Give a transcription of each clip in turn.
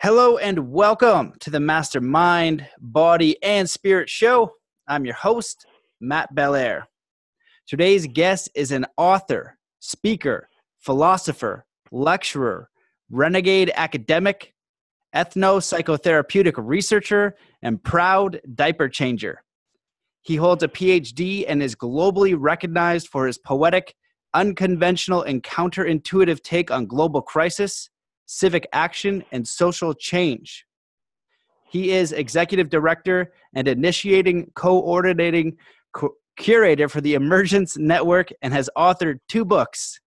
Hello and welcome to the Mastermind, Body, and Spirit Show. I'm your host, Matt Belair. Today's guest is an author, speaker, philosopher, lecturer, renegade academic, ethnopsychotherapeutic researcher, and proud diaper-changer. He holds a Ph.D. and is globally recognized for his poetic, unconventional, and counterintuitive take on global crisis, civic action, and social change. He is executive director and initiating co-ordinating curator for the Emergence Network and has authored 2 books.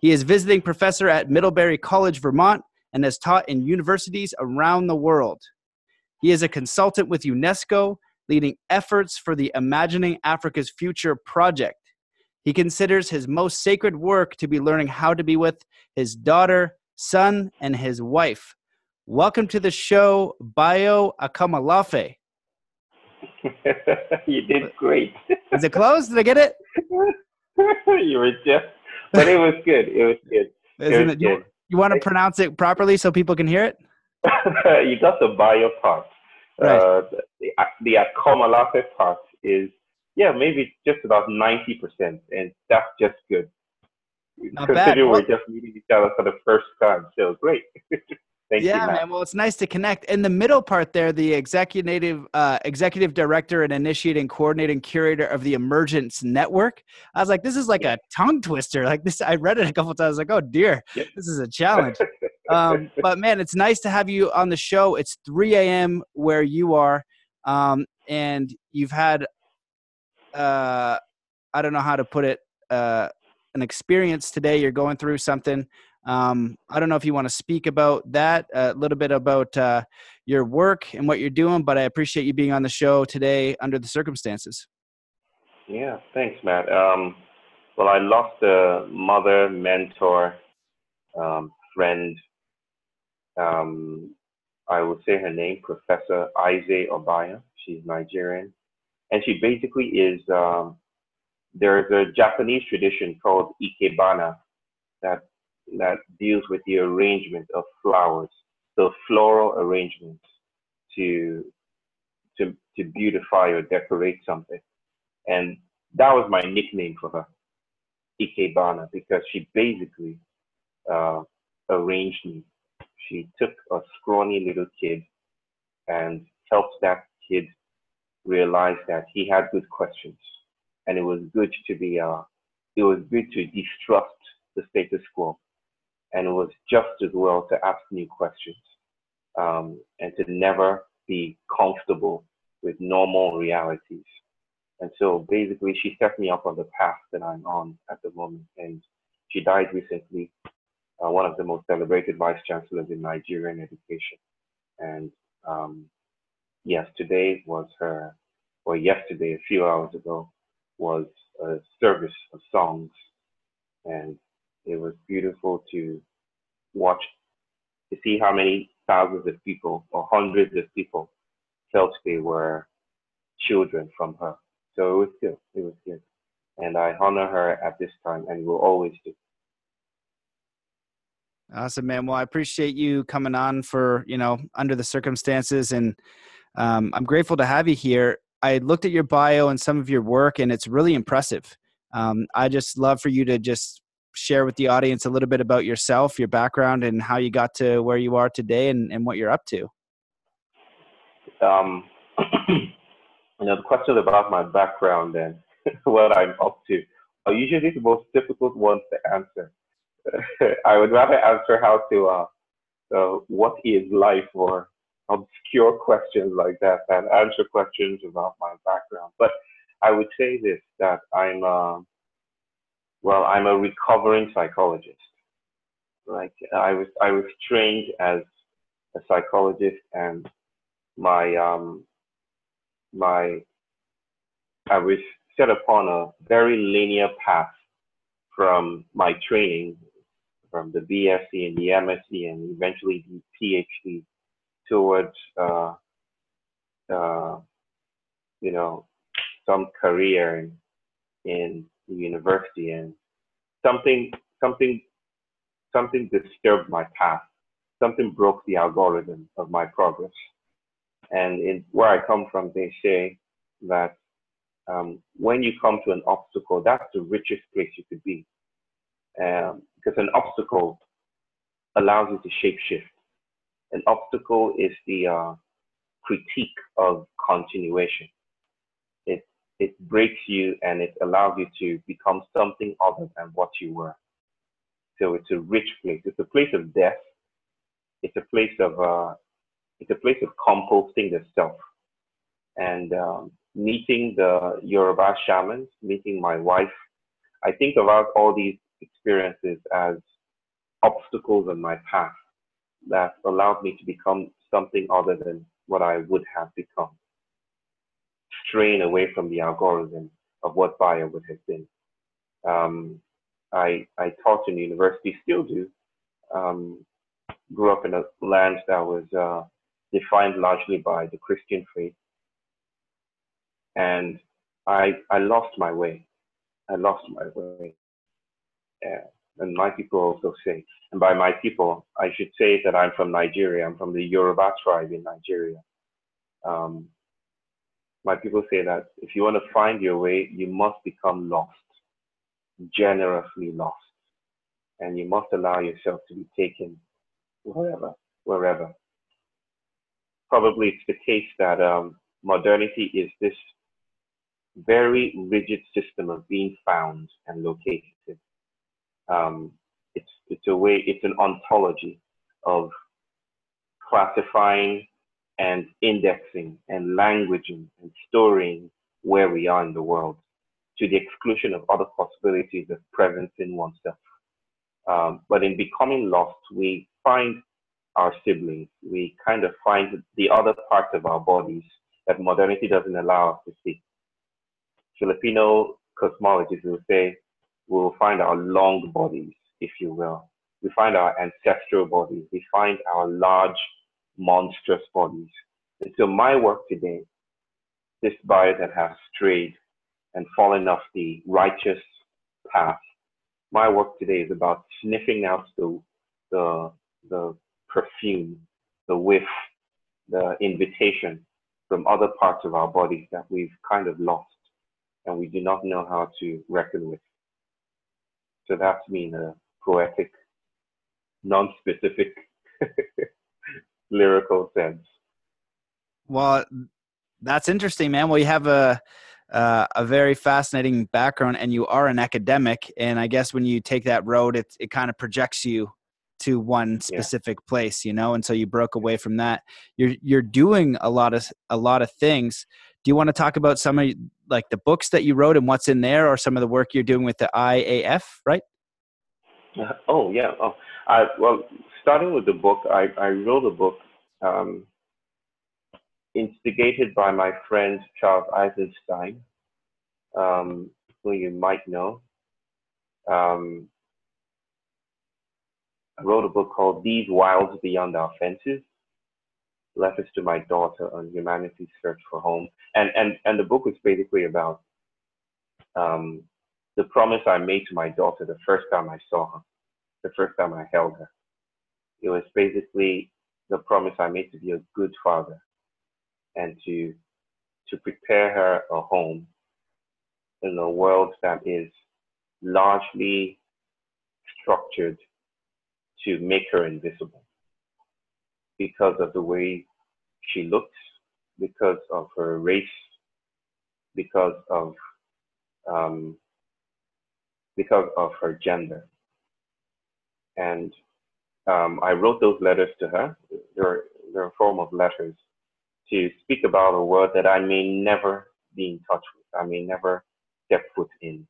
He is visiting professor at Middlebury College, Vermont, and has taught in universities around the world. He is a consultant with UNESCO, leading efforts for the Imagining Africa's Future project. He considers his most sacred work to be learning how to be with his daughter, son, and his wife. Welcome to the show, Bayo Akomolafe. You did great. Is it close? Did I get it? You were just, but it was good. It was good. Isn't it? You want to pronounce it properly so people can hear it? You got the Bayo part. Right. The Akomolafe part is, maybe just about 90%, and that's just good. Not Considering bad. we're just meeting each other for the first time, so great. Thank you, Matt. Man. Well, it's nice to connect. In the middle part there, the executive director and initiating coordinating curator of the Emergence Network. I was like, this is like a tongue twister. Like this, I read it a couple of times. I was like, oh dear, This is a challenge. But man, it's nice to have you on the show. It's 3 a.m. where you are, and you've had, I don't know how to put it, an experience today. You're going through something. I don't know if you want to speak about that, a little bit about your work and what you're doing, but I appreciate you being on the show today under the circumstances. Yeah, thanks, Matt. Well, I lost a mother, mentor, friend. I would say her name, Professor Isiah. She's Nigerian. And she basically is, there's a Japanese tradition called ikebana that deals with the arrangement of flowers, so floral arrangements to beautify or decorate something. And that was my nickname for her, ikebana, because she basically arranged me. She took a scrawny little kid and helped that kid realize that he had good questions. And it was good to distrust the status quo. And it was just as well to ask new questions, and to never be comfortable with normal realities. And so basically she set me up on the path that I'm on at the moment. And she died recently, one of the most celebrated vice chancellors in Nigerian education. And yesterday, a few hours ago, was a service of songs. And it was beautiful to watch, to see how many thousands of people or hundreds of people felt they were children from her. So it was good. It was good. And I honor her at this time and will always do. Awesome, man. Well, I appreciate you coming on for, under the circumstances, and I'm grateful to have you here. I looked at your bio and some of your work, and it's really impressive. I just love for you to just share with the audience a little bit about yourself, your background, and how you got to where you are today and what you're up to. The questions about my background and what I'm up to are usually the most difficult ones to answer. I would rather answer how to, what is life, or obscure questions like that than answer questions about my background. But I would say this, that I'm a recovering psychologist. Like I was trained as a psychologist, and I was set upon a very linear path from my training, from the BSc and the MSc and eventually the Ph.D. towards some career in the university, and something something disturbed my path. Something broke the algorithm of my progress. And where I come from, they say that when you come to an obstacle, that's the richest place you could be. Because an obstacle allows you to shapeshift. An obstacle is the critique of continuation. It breaks you and it allows you to become something other than what you were. So it's a rich place. It's a place of death. It's a place of composting the self. And meeting the Yoruba shamans, meeting my wife, I think about all these experiences as obstacles on my path that allowed me to become something other than what I would have become. Straying away from the algorithm of what Bayo would have been. I taught in university, still do. Grew up in a land that was defined largely by the Christian faith. And I lost my way. I lost my way. And my people also say, and by my people, I should say that I'm from Nigeria. I'm from the Yoruba tribe in Nigeria. My people say that if you want to find your way, you must become lost, generously lost. And you must allow yourself to be taken wherever. Probably it's the case that modernity is this very rigid system of being found and located. It's an ontology of classifying and indexing and languaging and storing where we are in the world to the exclusion of other possibilities of presence in oneself. But in becoming lost, we find our siblings. We kind of find the other parts of our bodies that modernity doesn't allow us to see. Filipino cosmologists will say we'll find our long bodies, if you will. We find our ancestral bodies. We find our large, monstrous bodies. And so my work today, this Bayo that has strayed and fallen off the righteous path, my work today is about sniffing out the perfume, the whiff, the invitation from other parts of our bodies that we've kind of lost and we do not know how to reckon with. So that's me in a poetic, non-specific, lyrical sense. Well, that's interesting, man. Well, you have a very fascinating background, and you are an academic. And I guess when you take that road, it kind of projects you to one specific place, you know. And so you broke away from that. You're doing a lot of things. Do you want to talk about some of like the books that you wrote and what's in there, or some of the work you're doing with the IAF, right? Oh yeah. Well, starting with the book, I wrote a book instigated by my friend Charles Eisenstein, who you might know. I wrote a book called These Wilds Beyond Our Fences, Letters to My Daughter on Humanity's Search for Home. And the book was basically about the promise I made to my daughter the first time I saw her, the first time I held her. It was basically the promise I made to be a good father and to prepare her a home in a world that is largely structured to make her invisible because of the way she looks, because of her race, because of her gender. And I wrote those letters to her. They're a form of letters to speak about a world that I may never be in touch with. I may never step foot in.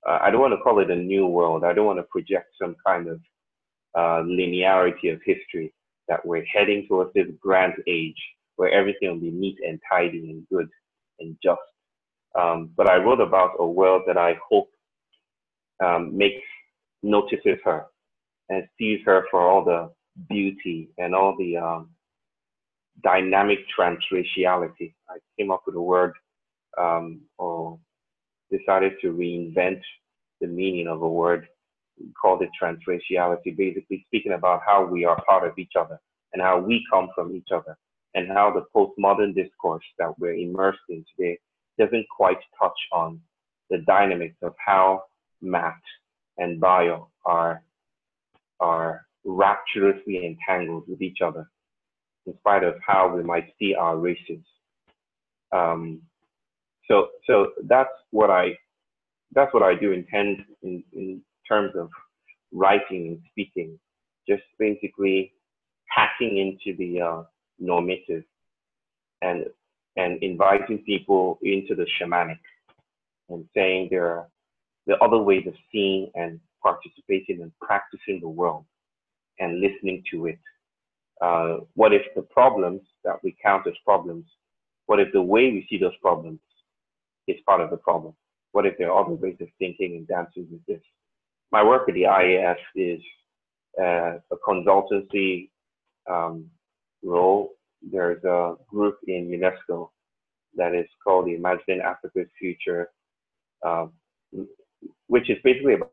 I don't want to call it a new world. I don't want to project some kind of linearity of history that we're heading towards this grand age where everything will be neat and tidy and good and just. But I wrote about a world that I hope notices her and sees her for all the beauty and all the dynamic transraciality. I came up with a word or decided to reinvent the meaning of a word called it transraciality, basically speaking about how we are part of each other and how we come from each other, and how the postmodern discourse that we're immersed in today doesn't quite touch on the dynamics of how Matt and Bayo are rapturously entangled with each other, in spite of how we might see our races. So that's what I do intend in terms of writing and speaking, just basically hacking into the normative and inviting people into the shamanic and saying there are other ways of seeing and participating and practicing the world and listening to it. What if the problems that we count as problems, what if the way we see those problems is part of the problem? What if there are other ways of thinking and dancing with this? My work at the IAF is a consultancy role. There's a group in UNESCO that is called the Imagining Africa's Future, which is basically about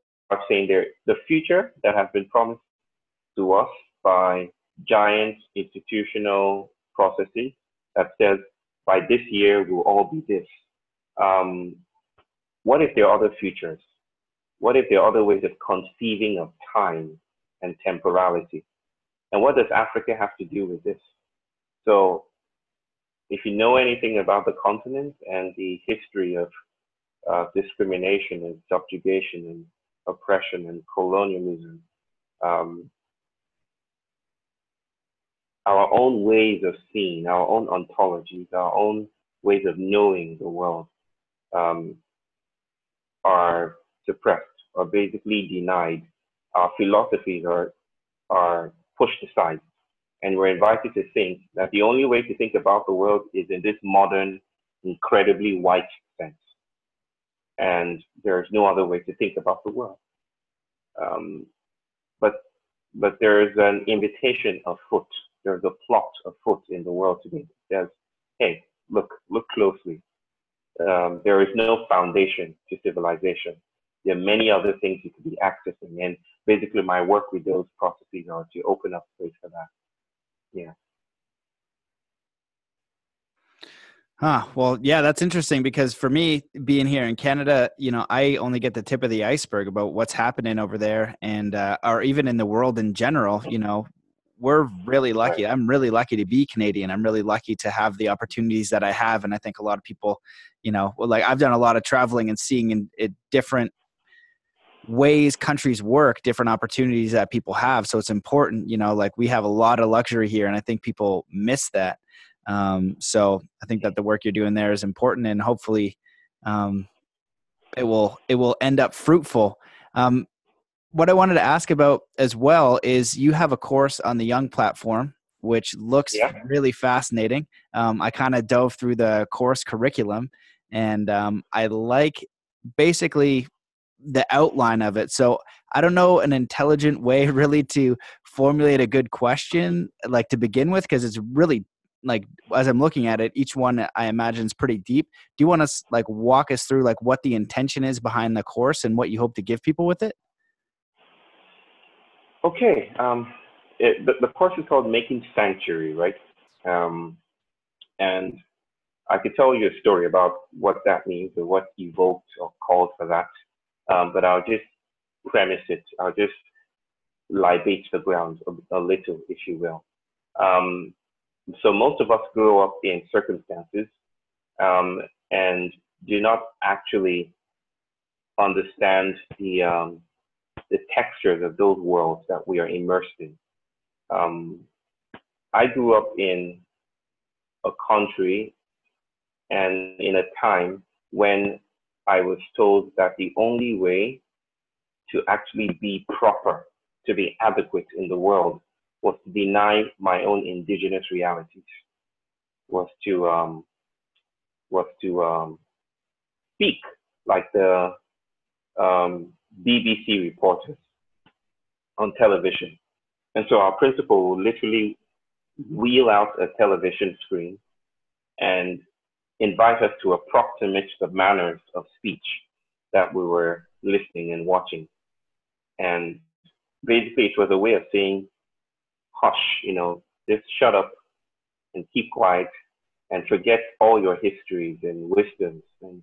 saying the future that has been promised to us by giant institutional processes that says by this year we'll all be this. What if there are other futures? What if there are other ways of conceiving of time and temporality? And what does Africa have to do with this? So if you know anything about the continent and the history of discrimination and subjugation and oppression and colonialism, our own ways of seeing, our own ontologies, our own ways of knowing the world are suppressed or basically denied. Our philosophies are pushed aside. And we're invited to think that the only way to think about the world is in this modern, incredibly white sense. And there's no other way to think about the world. But there's an invitation afoot. There's a plot afoot in the world today that says, hey, look closely. There is no foundation to civilization. There are many other things you could be accessing. And basically my work with those processes are to open up space for that. Yeah. Well, yeah, that's interesting because for me being here in Canada, I only get the tip of the iceberg about what's happening over there and, or even in the world in general, we're really lucky. Right. I'm really lucky to be Canadian. I'm really lucky to have the opportunities that I have. And I think a lot of people, like I've done a lot of traveling and seeing in different ways countries work, different opportunities that people have. So it's important, like we have a lot of luxury here and I think people miss that. So I think that the work you're doing there is important and hopefully it will end up fruitful. What I wanted to ask about as well is you have a course on the Young platform, which looks really fascinating. I kind of dove through the course curriculum and I like basically the outline of it. So I don't know an intelligent way really to formulate a good question, like to begin with, because it's really like, as I'm looking at it, each one I imagine is pretty deep. Do you want to like walk us through like what the intention is behind the course and what you hope to give people with it? Okay. The course is called Making Sanctuary, right? And I could tell you a story about what that means or what evoked or called for that. But I'll just premise it. I'll just libate the ground a little, if you will. So most of us grow up in circumstances and do not actually understand the textures of those worlds that we are immersed in. I grew up in a country and in a time when I was told that the only way to actually be proper, to be adequate in the world, was to deny my own indigenous realities, was to speak like the BBC reporters on television. And so our principal will literally wheel out a television screen and invite us to approximate the manners of speech that we were listening and watching. And basically it was a way of saying, hush, just shut up and keep quiet and forget all your histories and wisdoms and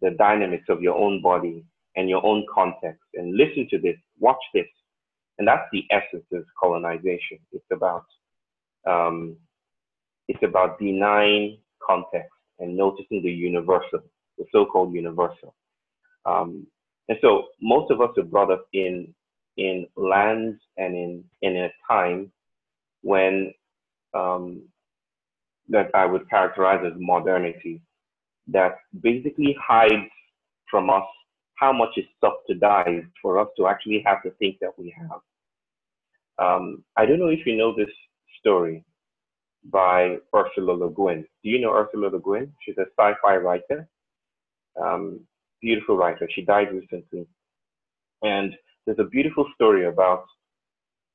the dynamics of your own body and your own context, and listen to this, watch this. And that's the essence of colonization. It's about denying context and noticing the universal, the so-called universal. And so most of us are brought up in lands and in a time when that I would characterize as modernity, that basically hides from us how much is subsidized for us to actually have the things that we have. I don't know if you know this story by Ursula Le Guin. Do you know Ursula Le Guin? She's a sci-fi writer, beautiful writer. She died recently. And there's a beautiful story about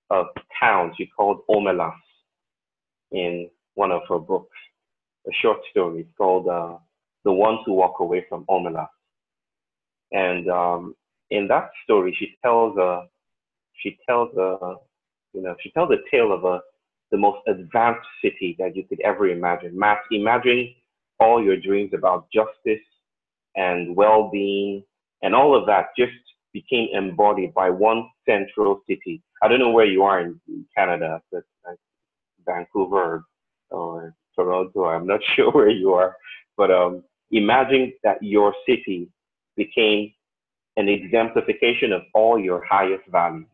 a town she called Omelas in one of her books, a short story. It's called The Ones Who Walk Away from Omelas. And in that story, she tells a tale of the most advanced city that you could ever imagine. Imagine all your dreams about justice and well-being and all of that just became embodied by one central city. I don't know where you are in Canada, but like Vancouver or Toronto, I'm not sure where you are, but imagine that your city became an exemplification of all your highest values.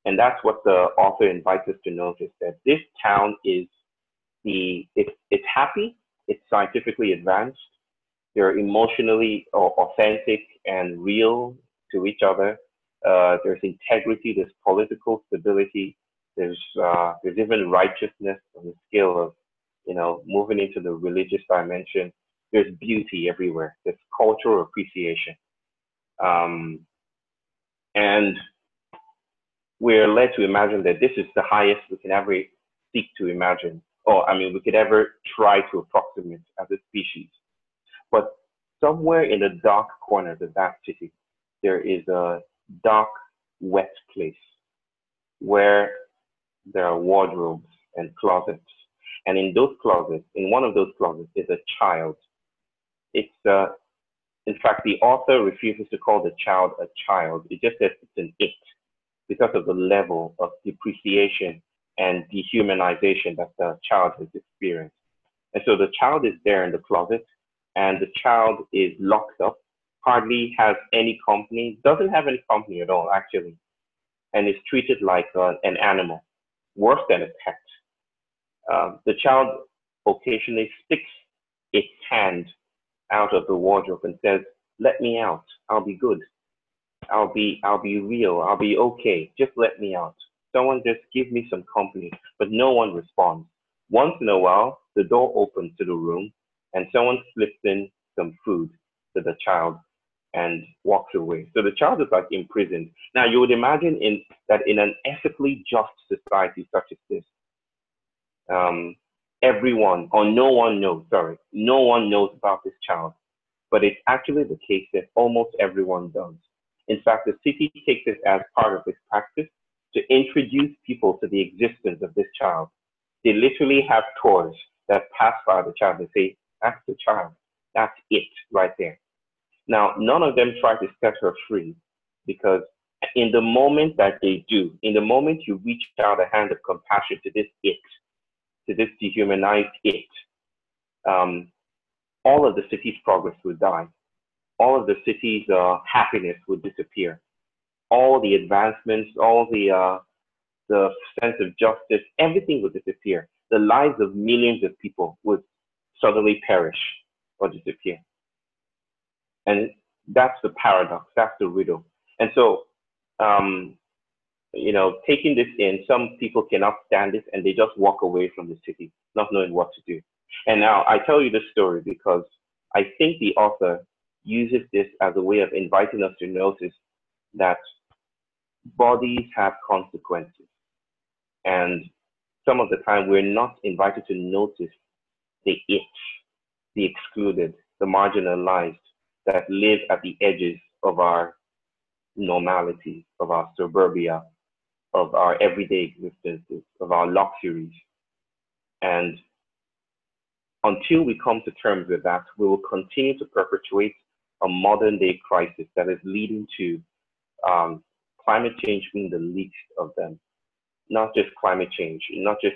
And that's what the author invites us to notice, that this town is it's happy, it's scientifically advanced, they're emotionally authentic and real to each other. There's integrity, there's political stability, there's even righteousness on the scale of, moving into the religious dimension. There's beauty everywhere. There's cultural appreciation. And we're led to imagine that this is the highest we can ever seek to imagine, we could ever try to approximate as a species. But somewhere in the dark corners of that city, there is a dark, wet place where there are wardrobes and closets. And in those closets, in one of those closets, is a child. In fact, the author refuses to call the child a child. It just says it's an it, because of the level of depreciation and dehumanization that the child has experienced. And so the child is there in the closet, and the child is locked up, hardly has any company, doesn't have any company at all, actually, and is treated like an animal, worse than a pet. The child occasionally sticks its hand out of the wardrobe and says, "Let me out, I'll be good. I'll be real, I'll be okay, just let me out. Someone just give me some company," but no one responds. Once in a while, the door opens to the room and someone slips in some food to the child and walks away. So the child is like imprisoned. Now you would imagine that in an ethically just society such as this, everyone, or no one knows about this child, but it's actually the case that almost everyone does. In fact, the city takes it as part of its practice to introduce people to the existence of this child. They literally have tours that pass by the child and say, "That's the child, that's it right there." Now, none of them try to set her free, because in the moment that they do, in the moment you reach out a hand of compassion to this it, to this dehumanized it, all of the city's progress would die. All of the city's happiness would disappear. All the advancements, all the sense of justice, everything would disappear. The lives of millions of people would suddenly perish or disappear. And that's the paradox, that's the riddle. And so, taking this in, some people cannot stand it and they just walk away from the city, not knowing what to do. And now I tell you this story because I think the author uses this as a way of inviting us to notice that bodies have consequences. And some of the time we're not invited to notice the it, the excluded, the marginalized that live at the edges of our normalities, of our suburbia, of our everyday existences, of our luxuries. And until we come to terms with that, we will continue to perpetuate a modern day crisis that is leading to climate change being the least of them. Not just climate change, not just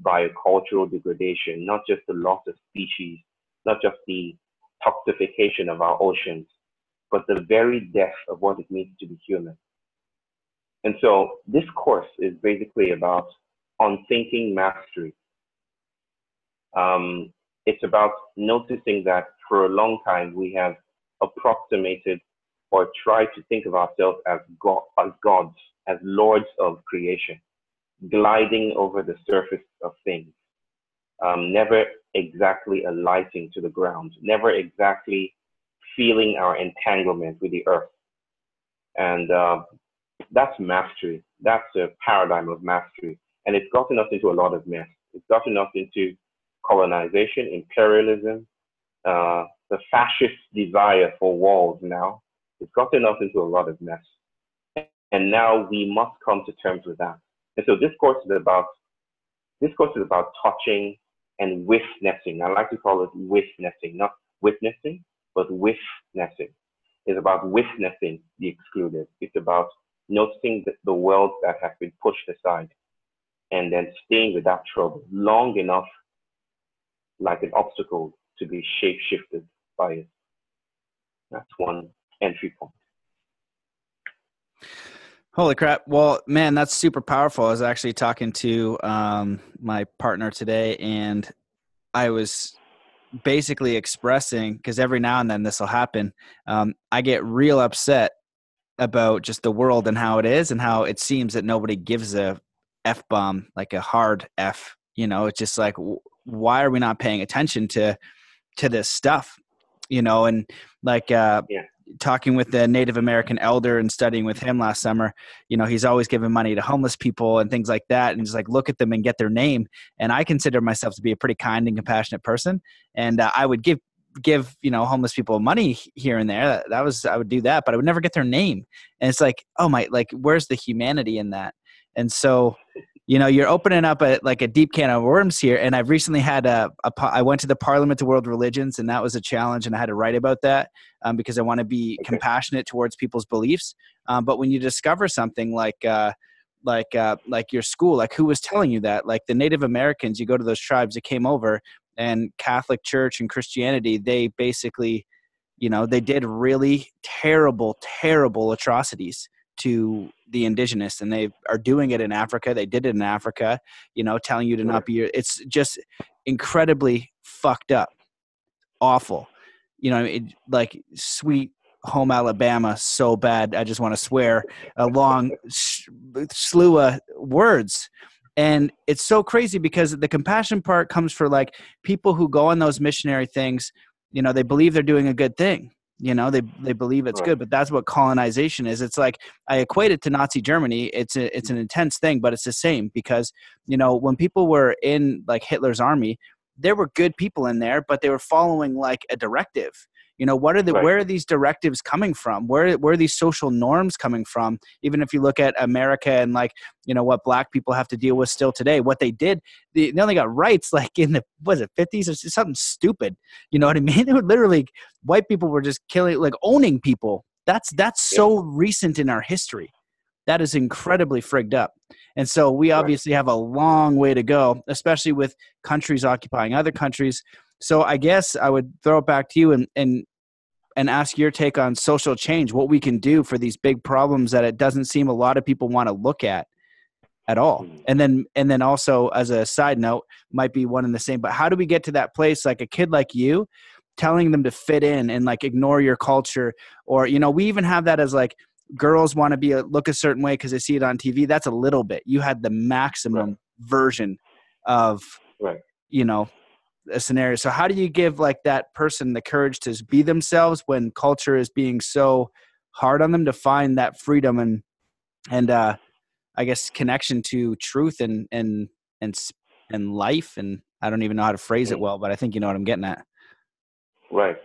biocultural degradation, not just the loss of species, not just the toxification of our oceans, but the very death of what it means to be human. And so this course is basically about unthinking mastery. It's about noticing that for a long time we have approximated or tried to think of ourselves as gods, as lords of creation, gliding over the surface of things, never exactly alighting to the ground, never exactly feeling our entanglement with the earth. And that's mastery. That's a paradigm of mastery. And it's gotten us into a lot of mess. It's gotten us into colonization, imperialism, the fascist desire for walls now. It's gotten us into a lot of mess. And now we must come to terms with that. And so this course is about touching and witnessing. I like to call it witnessing, not witnessing, but witnessing. It's about witnessing the excluded. It's about noticing the world that has been pushed aside and then staying with that trouble long enough, like an obstacle, to be shape-shifted by it. That's one entry point. Holy crap. Well, man, that's super powerful. I was actually talking to my partner today, and I was basically expressing, because every now and then this will happen, I get real upset about just the world and how it is and how it seems that nobody gives a F-bomb, like a hard F. You know, it's just like, why are we not paying attention to this stuff? You know, and like talking with the Native American elder and studying with him last summer, you know, he's always giving money to homeless people and things like that. And he's like, look at them and get their name. And I consider myself to be a pretty kind and compassionate person. And I would give, you know, homeless people money here and there. I would do that, but I would never get their name. And it's like, oh my, like, where's the humanity in that? And so, you know, you're opening up a deep can of worms here. And I've recently had I went to the Parliament of World Religions, and that was a challenge. And I had to write about that because I want to be compassionate towards people's beliefs. But when you discover something like your school, like who was telling you that, like the Native Americans, you go to those tribes that came over, and Catholic Church and Christianity, they basically, you know, they did really terrible, terrible atrocities to the indigenous, and they are doing it in Africa. They did it in Africa, you know, telling you to not be it's just incredibly fucked up, awful, you know, like sweet home Alabama, so bad. I just want to swear a long slew of words. And it's so crazy because the compassion part comes for like people who go on those missionary things, you know, they believe they're doing a good thing. You know, they believe it's good, but that's what colonization is. It's like, I equate it to Nazi Germany. It's an intense thing, but it's the same because, you know, when people were in like Hitler's army, there were good people in there, but they were following like a directive. You know, where are these directives coming from? Where are these social norms coming from? Even if you look at America and like, you know, what black people have to deal with still today, what they did, they only got rights like in the, was it 50s or something stupid? You know what I mean? They would literally, white people were just killing, like owning people. That's so recent in our history. That is incredibly frigged up. And so we obviously have a long way to go, especially with countries occupying other countries. So I guess I would throw it back to you and ask your take on social change, what we can do for these big problems that it doesn't seem a lot of people want to look at all. And then also as a side note, might be one and the same, but how do we get to that place, like a kid like you telling them to fit in and like ignore your culture? Or, you know, we even have that as like girls want to be look a certain way because they see it on TV. That's a little bit. You had the maximum version of, you know, a scenario. So how do you give like that person the courage to be themselves when culture is being so hard on them, to find that freedom and I guess connection to truth and life? And I don't even know how to phrase it well, but I think you know what I'm getting at. Right.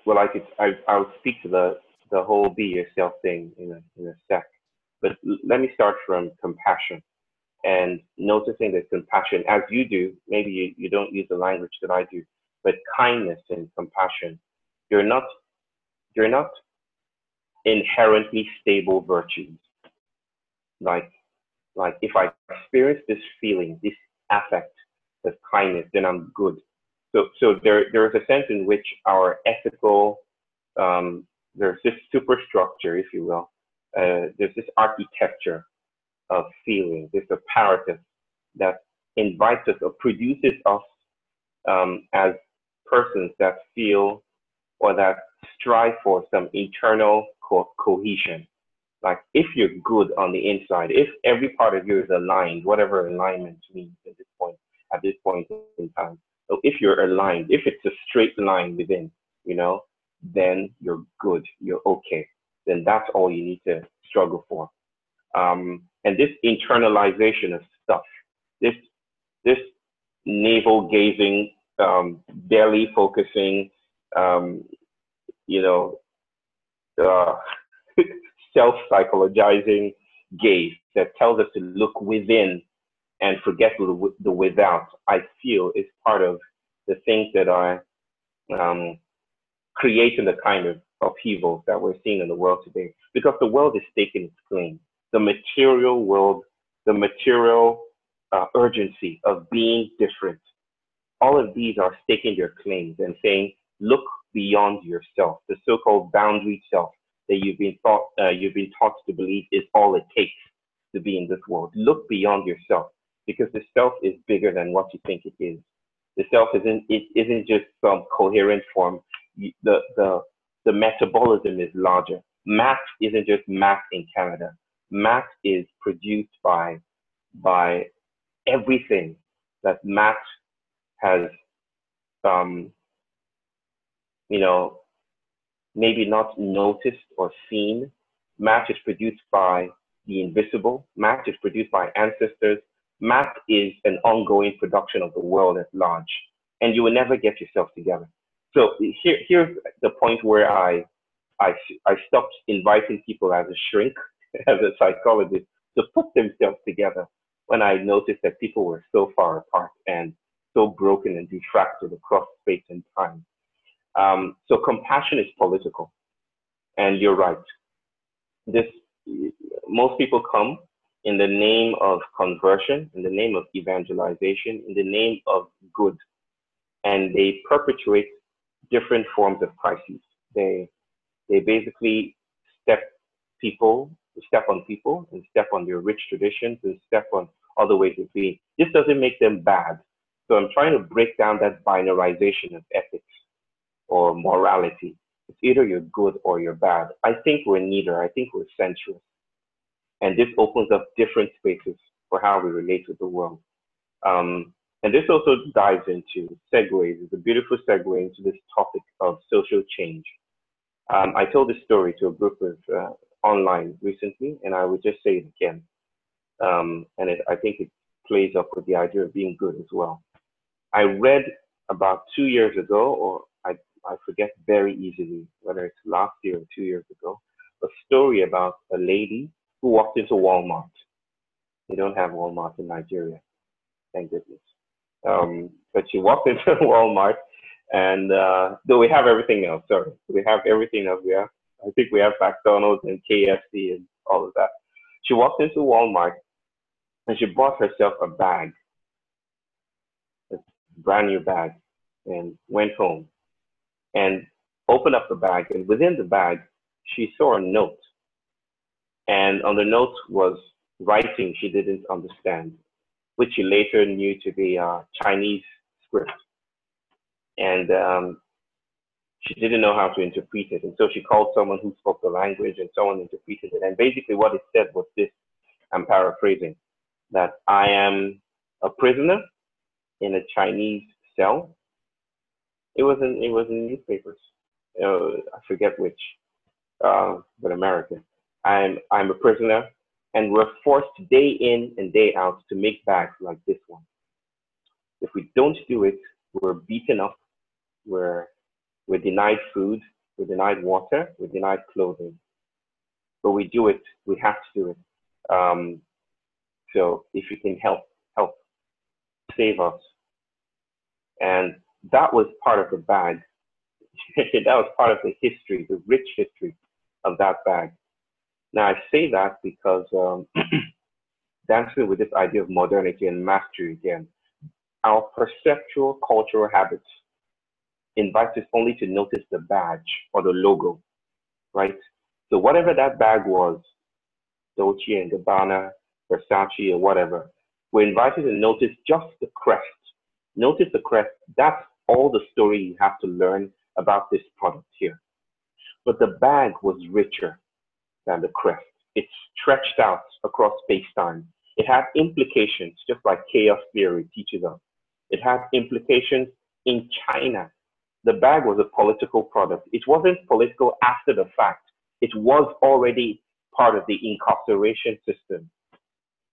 well, I'll speak to the whole be yourself thing in a sec. But let me start from compassion and noticing that compassion, as you do, maybe you don't use the language that I do, but kindness and compassion, they're not inherently stable virtues. Like if I experience this feeling, this affect, this kindness, then I'm good. So there is a sense in which our ethical, there's this superstructure, if you will. There's this architecture of feeling, this apparatus that invites us or produces us as persons that feel or that strive for some internal cohesion. Like if you're good on the inside, if every part of you is aligned, whatever alignment means at this point in time. So if you're aligned, if it's a straight line within, then you're good, you're okay. Then that's all you need to struggle for. And this internalization of stuff, this navel gazing, belly focusing, self-psychologizing gaze that tells us to look within and forget the without, I feel is part of the things that are creating the kind of upheaval that we're seeing in the world today. Because the world is taking its claim. The material world, the material urgency of being different, all of these are staking their claims and saying, look beyond yourself, the so-called boundary self that you've been taught to believe is all it takes to be in this world. Look beyond yourself, because the self is bigger than what you think it is. The self isn't just some coherent form. The metabolism is larger. Math isn't just math in Canada. Math is produced by everything that math has, maybe not noticed or seen. Math is produced by the invisible. Math is produced by ancestors. Math is an ongoing production of the world at large, and you will never get yourself together. So here's the point where I stopped inviting people as a shrink, as a psychologist, to put themselves together when I noticed that people were so far apart and so broken and diffracted across space and time. So compassion is political, and you're right. Most people come in the name of conversion, in the name of evangelization, in the name of good, and they perpetuate different forms of crises. They basically step on people and step on their rich traditions and step on other ways of being. This doesn't make them bad. So I'm trying to break down that binarization of ethics or morality. It's either you're good or you're bad. I think we're neither. I think we're sensuous. And this opens up different spaces for how we relate with the world. And this also dives into segues. It's a beautiful segue into this topic of social change. I told this story to a group of online recently, and I would just say it again. I think it plays up with the idea of being good as well. I read about 2 years ago, or I forget very easily whether it's last year or 2 years ago, a story about a lady who walked into Walmart. They don't have Walmart in Nigeria, thank goodness. But she walked into Walmart, and though we have everything else, we have everything else. I think we have McDonald's and KFC and all of that. She walked into Walmart, and she bought herself a bag, a brand new bag, and went home and opened up the bag. And within the bag, she saw a note. And on the note was writing she didn't understand, which she later knew to be Chinese script. And she didn't know how to interpret it. And so she called someone who spoke the language, and someone interpreted it. And basically what it said was this, I'm paraphrasing, that I am a prisoner in a Chinese cell. It was in newspapers. I forget which, but American. I'm a prisoner, and we're forced day in and day out to make bags like this one. If we don't do it, we're beaten up, we're denied food, we're denied water, we're denied clothing. But we do it, we have to do it. So if you can help, save us. And that was part of the bag. That was part of the history, the rich history of that bag. Now I say that because dancing with this idea of modernity and mastery again, our perceptual cultural habits invite us only to notice the badge or the logo, right? So whatever that bag was, Dolce and Gabbana, Versace, or whatever, we're invited to notice just the crest. Notice the crest. That's all the story you have to learn about this product here. But the bag was richer than the crest. It stretched out across space-time. It had implications, just like chaos theory teaches us. It had implications in China. The bag was a political product. It wasn't political after the fact. It was already part of the incarceration system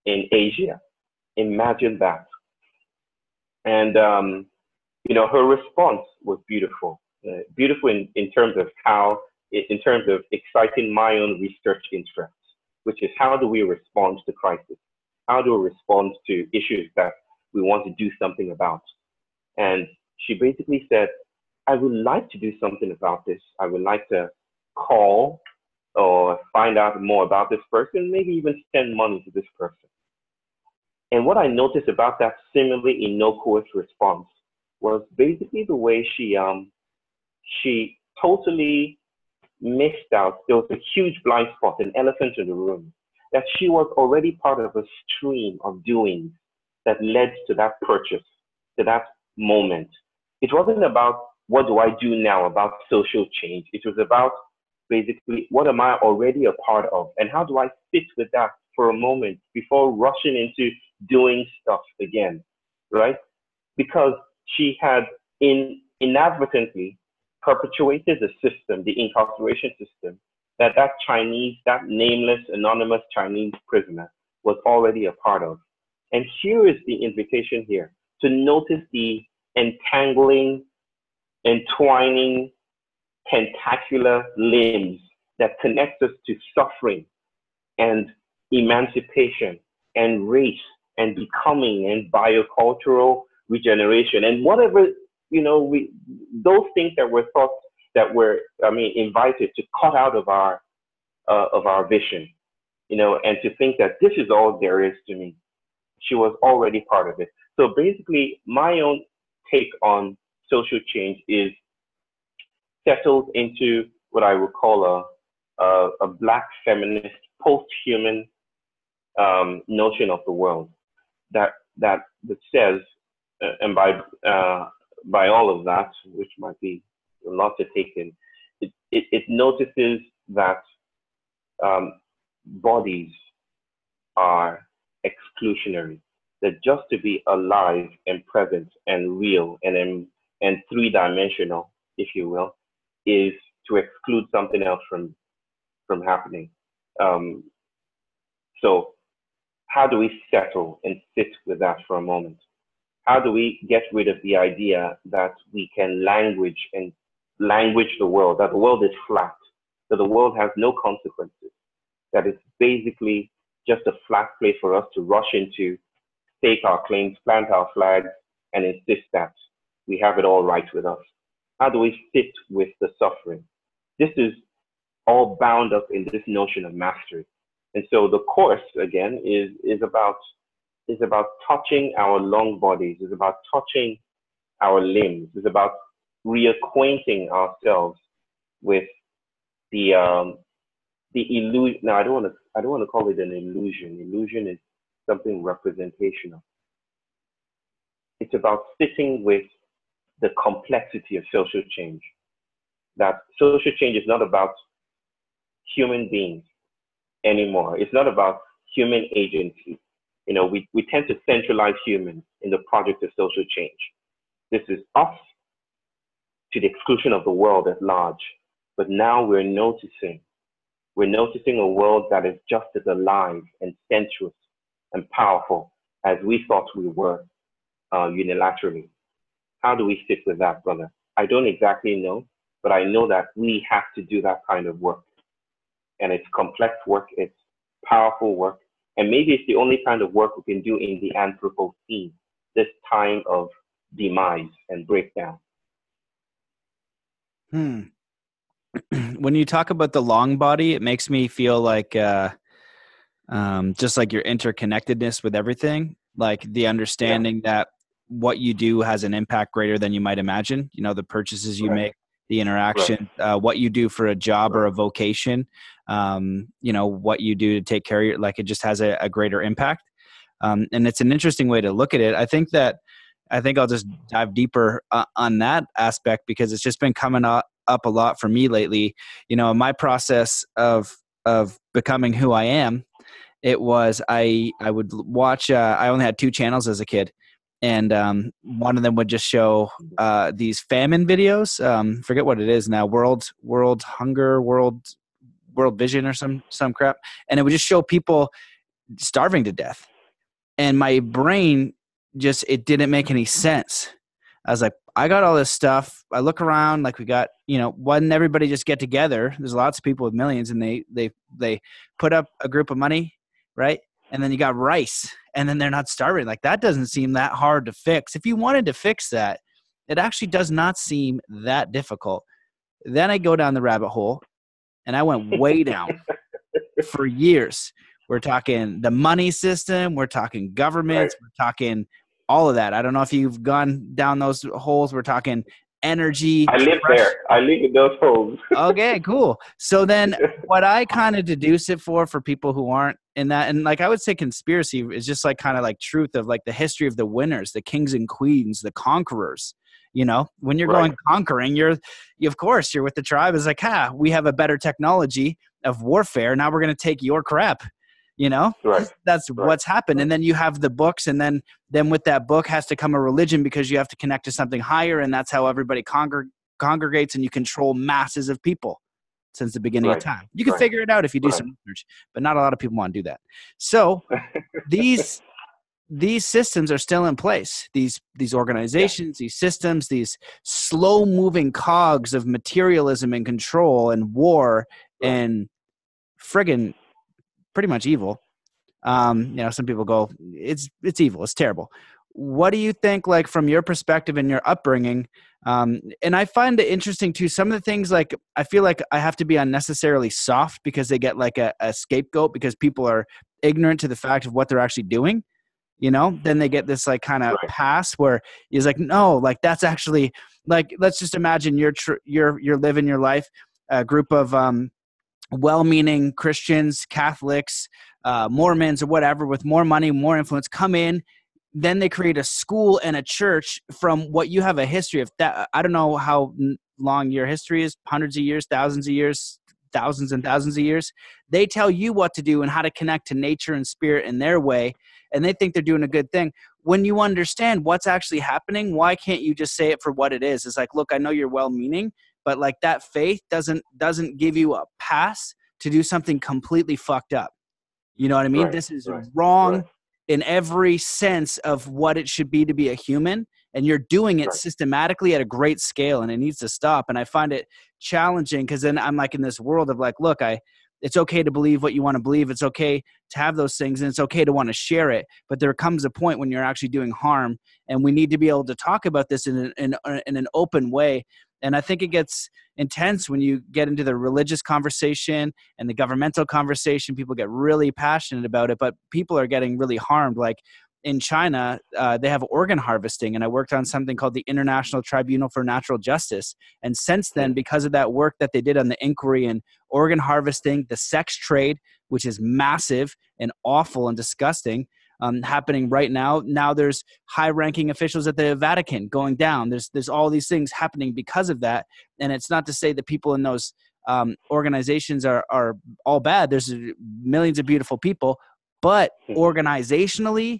in Asia. Imagine that. And, her response was beautiful. Beautiful in terms of how, in terms of exciting my own research interests, which is how do we respond to crisis? How do we respond to issues that we want to do something about? And she basically said, I would like to do something about this. I would like to call or find out more about this person, maybe even spend money to this person. And what I noticed about that seemingly innocuous response was basically the way she totally missed out. There was a huge blind spot, an elephant in the room, that she was already part of a stream of doings that led to that purchase, to that moment. It wasn't about what do I do now about social change. It was about basically what am I already a part of and how do I sit with that for a moment before rushing into doing stuff again, right? Because she had inadvertently perpetuated the system, the incarceration system, that Chinese, that nameless, anonymous Chinese prisoner was already a part of. And here is the invitation here, to notice the entangling, entwining, tentacular limbs that connect us to suffering and emancipation and race and becoming and biocultural regeneration and whatever, those things that were thought that were, invited to cut out of our vision, and to think that this is all there is to me. She was already part of it. So basically, my own take on social change is settled into what I would call a Black feminist, post-human notion of the world that says, and by all of that, which might be a lot to take in, it notices that bodies are exclusionary. That just to be alive and present and real and three-dimensional, if you will, is to exclude something else from happening. So how do we settle and sit with that for a moment? How do we get rid of the idea that we can language the world, that the world is flat, that the world has no consequences, that it's basically just a flat place for us to rush into, stake our claims, plant our flags, and insist that we have it all right with us? How do we sit with the suffering? This is all bound up in this notion of mastery. And so the course, again, is about touching our long bodies, is about touching our limbs, is about reacquainting ourselves with the illusion. Now, I don't want to call it an illusion. Illusion is something representational. It's about sitting with the complexity of social change. That social change is not about human beings anymore. It's not about human agency. We tend to centralize humans in the project of social change. This is us to the exclusion of the world at large. But now we're noticing a world that is just as alive and sensuous and powerful as we thought we were unilaterally. How do we sit with that, brother? I don't exactly know. but I know that we have to do that kind of work. And it's complex work, it's powerful work, and maybe it's the only kind of work we can do in the Anthropocene, this time of demise and breakdown. When you talk about the long body, it makes me feel like just like your interconnectedness with everything, like the understanding that what you do has an impact greater than you might imagine. You know, the purchases you make, the interaction, what you do for a job or a vocation, you know, what you do to take care of your, like it just has a greater impact. And it's an interesting way to look at it. I think I'll just dive deeper on that aspect because it's just been coming up a lot for me lately. You know, in my process of becoming who I am, it was I would watch. I only had 2 channels as a kid, and one of them would just show these famine videos. Forget what it is now. World Hunger, World Vision, or some crap, and it would just show people starving to death. And my brain just, it didn't make any sense. I was like, I got all this stuff. I look around, like we got, you know, why didn't everybody just get together? There's lots of people with millions, and they put up a group of money, right? And then you got rice, and then they're not starving. Like that doesn't seem that hard to fix. If you wanted to fix that, it actually does not seem that difficult. Then I go down the rabbit hole, and I went way down for years. We're talking the money system. We're talking governments. We're talking all of that. I don't know if you've gone down those holes. We're talking energy. I live there. I live in those holes. Okay, cool. So then what I kind of deduce it for people who aren't in that, and like I would say conspiracy is just like kind of like truth of like the history of the winners, the kings and queens, the conquerors. You know, when you're going conquering, of course you're with the tribe. It's like, we have a better technology of warfare. Now we're going to take your crap. You know, that's what's happened. And then you have the books, and then with that book has to come a religion because you have to connect to something higher. And that's how everybody congregates, and you control masses of people since the beginning of time. You can figure it out if you do some research, but not a lot of people want to do that. So these systems are still in place. These organizations, these systems, these slow moving cogs of materialism and control and war and friggin' pretty much evil. You know, some people go, it's evil. It's terrible. What do you think, like from your perspective and your upbringing? And I find it interesting too. Some of the things, like, I feel like I have to be unnecessarily soft because they get like a scapegoat because people are ignorant to the fact of what they're actually doing. You know, then they get this like kind of pass where he's like, no, like that's actually like, let's just imagine you're living your life, a group of, well-meaning Christians, Catholics, Mormons, or whatever, with more money, more influence, come in. Then they create a school and a church from what you have a history of. That I don't know how long your history is, hundreds of years, thousands of years, thousands and thousands of years. They tell you what to do and how to connect to nature and spirit in their way, and they think they're doing a good thing. When you understand what's actually happening, why can't you just say it for what it is? It's like, look, I know you're well-meaning, but like that faith doesn't give you a pass to do something completely fucked up. You know what I mean? This is wrong in every sense of what it should be to be a human. And you're doing it systematically at a great scale, and it needs to stop. And I find it challenging because then I'm like in this world of like, look, it's okay to believe what you want to believe. It's okay to have those things, and it's okay to want to share it. But there comes a point when you're actually doing harm, and we need to be able to talk about this in an open way. And I think it gets intense when you get into the religious conversation and the governmental conversation. People get really passionate about it, but people are getting really harmed. Like in China, they have organ harvesting, and I worked on something called the International Tribunal for Natural Justice. And since then, because of that work that they did on the inquiry in organ harvesting, the sex trade, which is massive and awful and disgusting, happening right now. Now there's high-ranking officials at the Vatican going down. There's all these things happening because of that. And it's not to say that people in those organizations are all bad. There's millions of beautiful people, but organizationally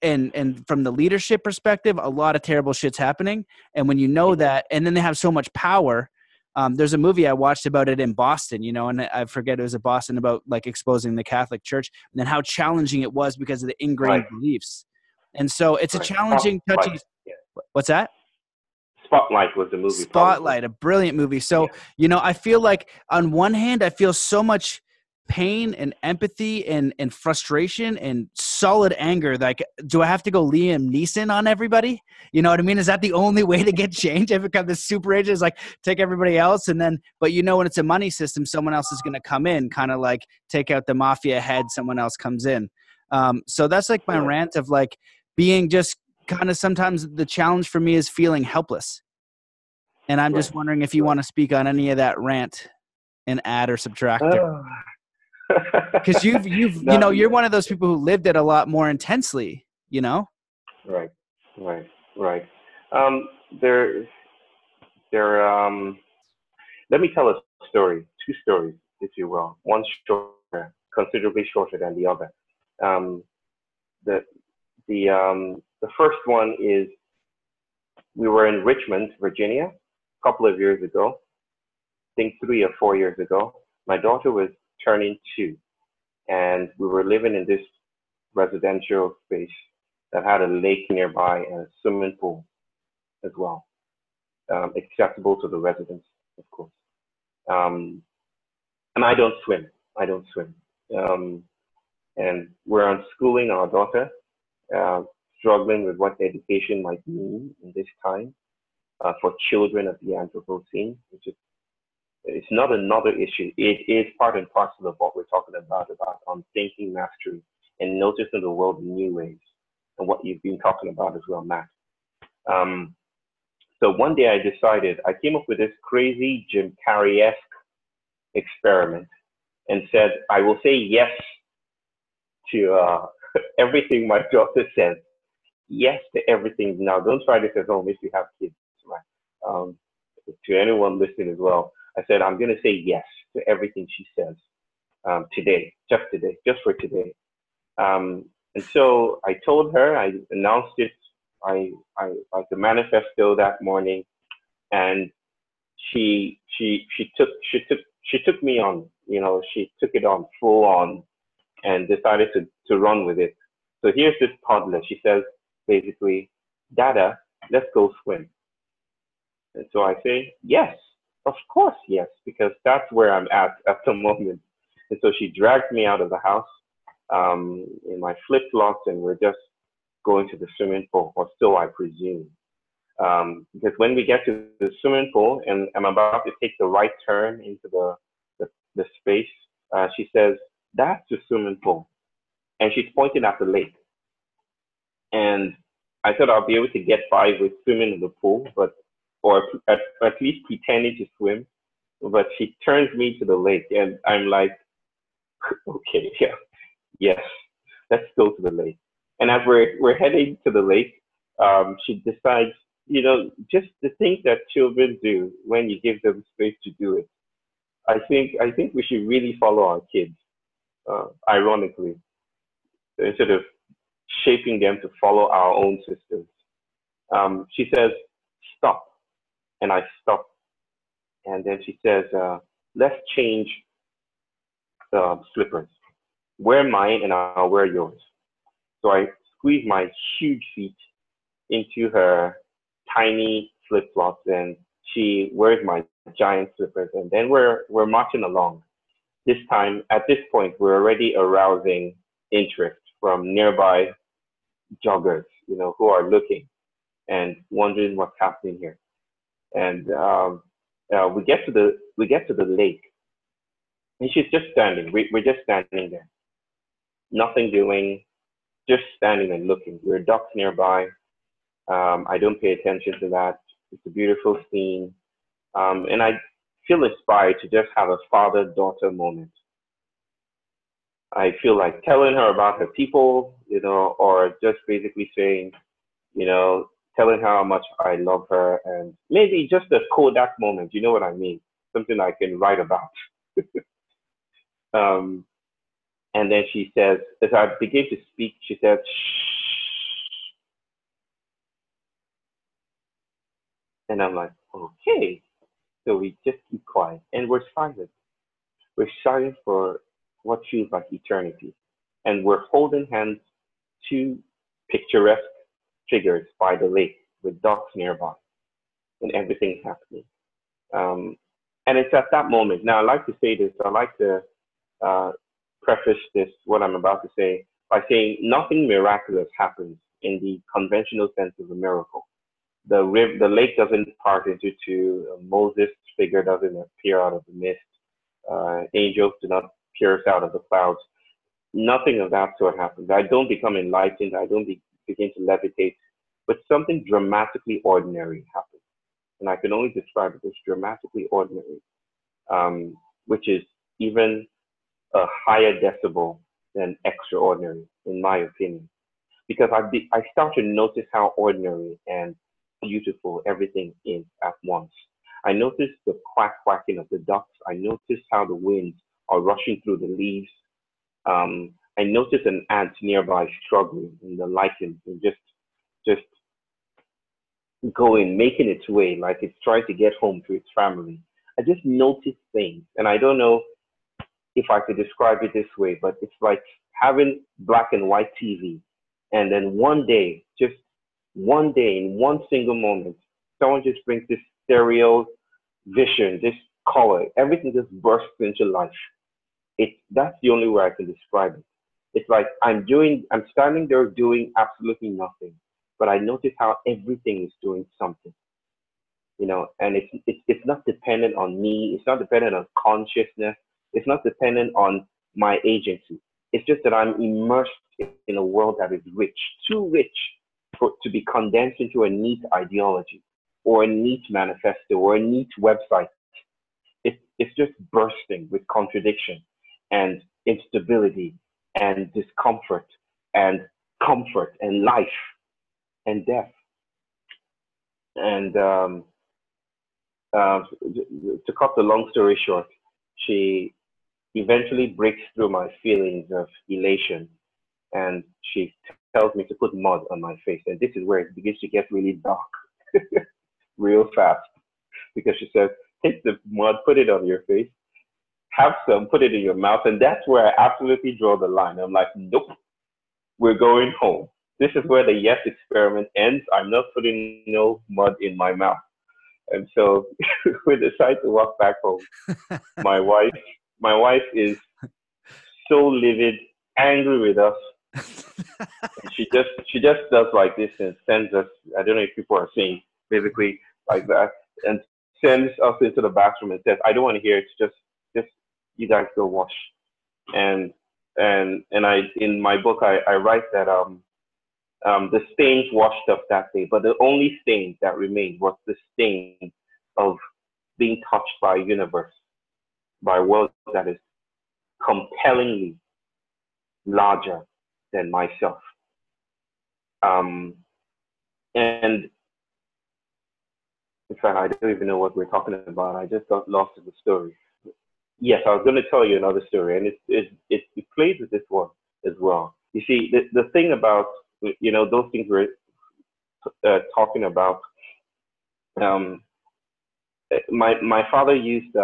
and from the leadership perspective, a lot of terrible shit's happening. And when you know that, and then they have so much power. There's a movie I watched about it in Boston, you know, and I forget, it was in Boston, about like exposing the Catholic Church and then how challenging it was because of the ingrained beliefs. And so it's a challenging, touchy. What's that? Spotlight was the movie, probably. Spotlight, a brilliant movie. So, you know, I feel like on one hand, I feel so much pain and empathy and frustration and solid anger. Like, do I have to go Liam Neeson on everybody? You know what I mean? Is that the only way to get change? I become this super agent is like take everybody else. And then, but you know, when it's a money system, someone else is going to come in, kind of like take out the mafia head. Someone else comes in. So that's like my rant of like being just kind of sometimes the challenge for me is feeling helpless. And I'm just wondering if you want to speak on any of that rant and add or subtract. Because you've No, you know, you're one of those people who lived it a lot more intensely, you know? right, right. There, let me tell a story, two stories, if you will. One shorter, considerably shorter than the other. Um, the the first one is we were in Richmond, Virginia, a couple of years ago. I think 3 or 4 years ago. My daughter was turning 2, and we were living in this residential space that had a lake nearby and a swimming pool as well, accessible to the residents, of course. And I don't swim. And we're unschooling our daughter, struggling with what education might mean in this time for children of the Anthropocene, which is it's not another issue. It is part and parcel of what we're talking about thinking mastery and noticing the world in new ways, and what you've been talking about as well, Matt. So one day I came up with this crazy Jim Carrey-esque experiment and said, I will say yes to everything my daughter says. Yes to everything. Now, don't try this at home if you have kids, right? To anyone listening as well, I said, I'm going to say yes to everything she says today, just for today. And so I told her, I announced it, I like the manifesto that morning, and she took me on, you know, she took it on full on and decided to run with it. So here's this toddler. She says, basically, Dada, let's go swim. And so I say, yes, of course, yes, because that's where I'm at the moment. And so she dragged me out of the house in my flip-flops, and we're just going to the swimming pool, or so I presume. Because when we get to the swimming pool and I'm about to take the right turn into the space, she says, that's the swimming pool. And she's pointing at the lake. And I thought I'll be able to get by with swimming in the pool, or at least pretending to swim. But she turns me to the lake, and I'm like, okay, yeah, yes, let's go to the lake. And as we're heading to the lake, she decides, you know, just the things that children do when you give them space to do it. I think we should really follow our kids, ironically, instead of shaping them to follow our own systems. She says, stop. And I stop. And then she says, let's change slippers. Wear mine and I'll wear yours. So I squeeze my huge feet into her tiny flip-flops, and she wears my giant slippers. And then we're marching along. At this point, we're already arousing interest from nearby joggers, you know, who are looking and wondering what's happening here. And we get to the lake, and she's just standing. We're just standing there, nothing doing, just standing and looking. There are ducks nearby. I don't pay attention to that. It's a beautiful scene, and I feel inspired to just have a father-daughter moment. I feel like telling her about her people, you know, or just basically saying, you know, telling her how much I love her, and maybe just a Kodak moment, you know what I mean? Something I can write about. And then she says, as I begin to speak, she says, shh. And I'm like, okay. So we just keep quiet, and we're silent. We're silent for what feels like eternity. And we're holding hands, two picturesque figures by the lake with ducks nearby. and everything's happening. And it's at that moment. Now, I like to say this. I like to preface this, what I'm about to say, by saying nothing miraculous happens in the conventional sense of a miracle. The lake doesn't part into two. Moses' figure doesn't appear out of the mist. Angels do not pierce out of the clouds. Nothing of that sort happens. I don't become enlightened. I don't begin to levitate. But something dramatically ordinary happens. And I can only describe it as dramatically ordinary, which is even a higher decibel than extraordinary, in my opinion. Because I start to notice how ordinary and beautiful everything is at once. I notice the quacking of the ducks. I notice how the winds are rushing through the leaves. I notice an ant nearby struggling in the lichens and just going, making its way, like it's trying to get home to its family. I just notice things, and I don't know if I could describe it this way, but it's like having black and white TV, and then one day, just one day, in one single moment, someone just brings this stereo vision, this color, everything just bursts into life. That's the only way I can describe it. It's like I'm standing there doing absolutely nothing, but I notice how everything is doing something, and it's not dependent on me. It's not dependent on consciousness. It's not dependent on my agency. It's just that I'm immersed in a world that is rich, too rich to be condensed into a neat ideology or a neat manifesto or a neat website. It's just bursting with contradiction and instability and discomfort and comfort and life and death. And to cut the long story short, she eventually breaks through my feelings of elation, and she tells me to put mud on my face. And this is where it begins to get really dark real fast, because she says, take the mud, put it on your face, have some, put it in your mouth. And that's where I absolutely draw the line. I'm like, nope, we're going home. This is where the yes experiment ends. I'm not putting no mud in my mouth. And so we decide to walk back home. My wife is so livid, angry with us. And she just does like this and sends us, I don't know if people are saying basically like that, and sends us into the bathroom and says, I don't want to hear it. Just you guys go wash. And I, in my book, I write that the stains washed up that day, but the only stain that remained was the stain of being touched by a universe, by a world that is compellingly larger than myself. And in fact, I don't even know what we're talking about. I just got lost in the story. Yes, I was going to tell you another story, and it plays with this one as well. You see, the thing about, those things we're talking about, my father used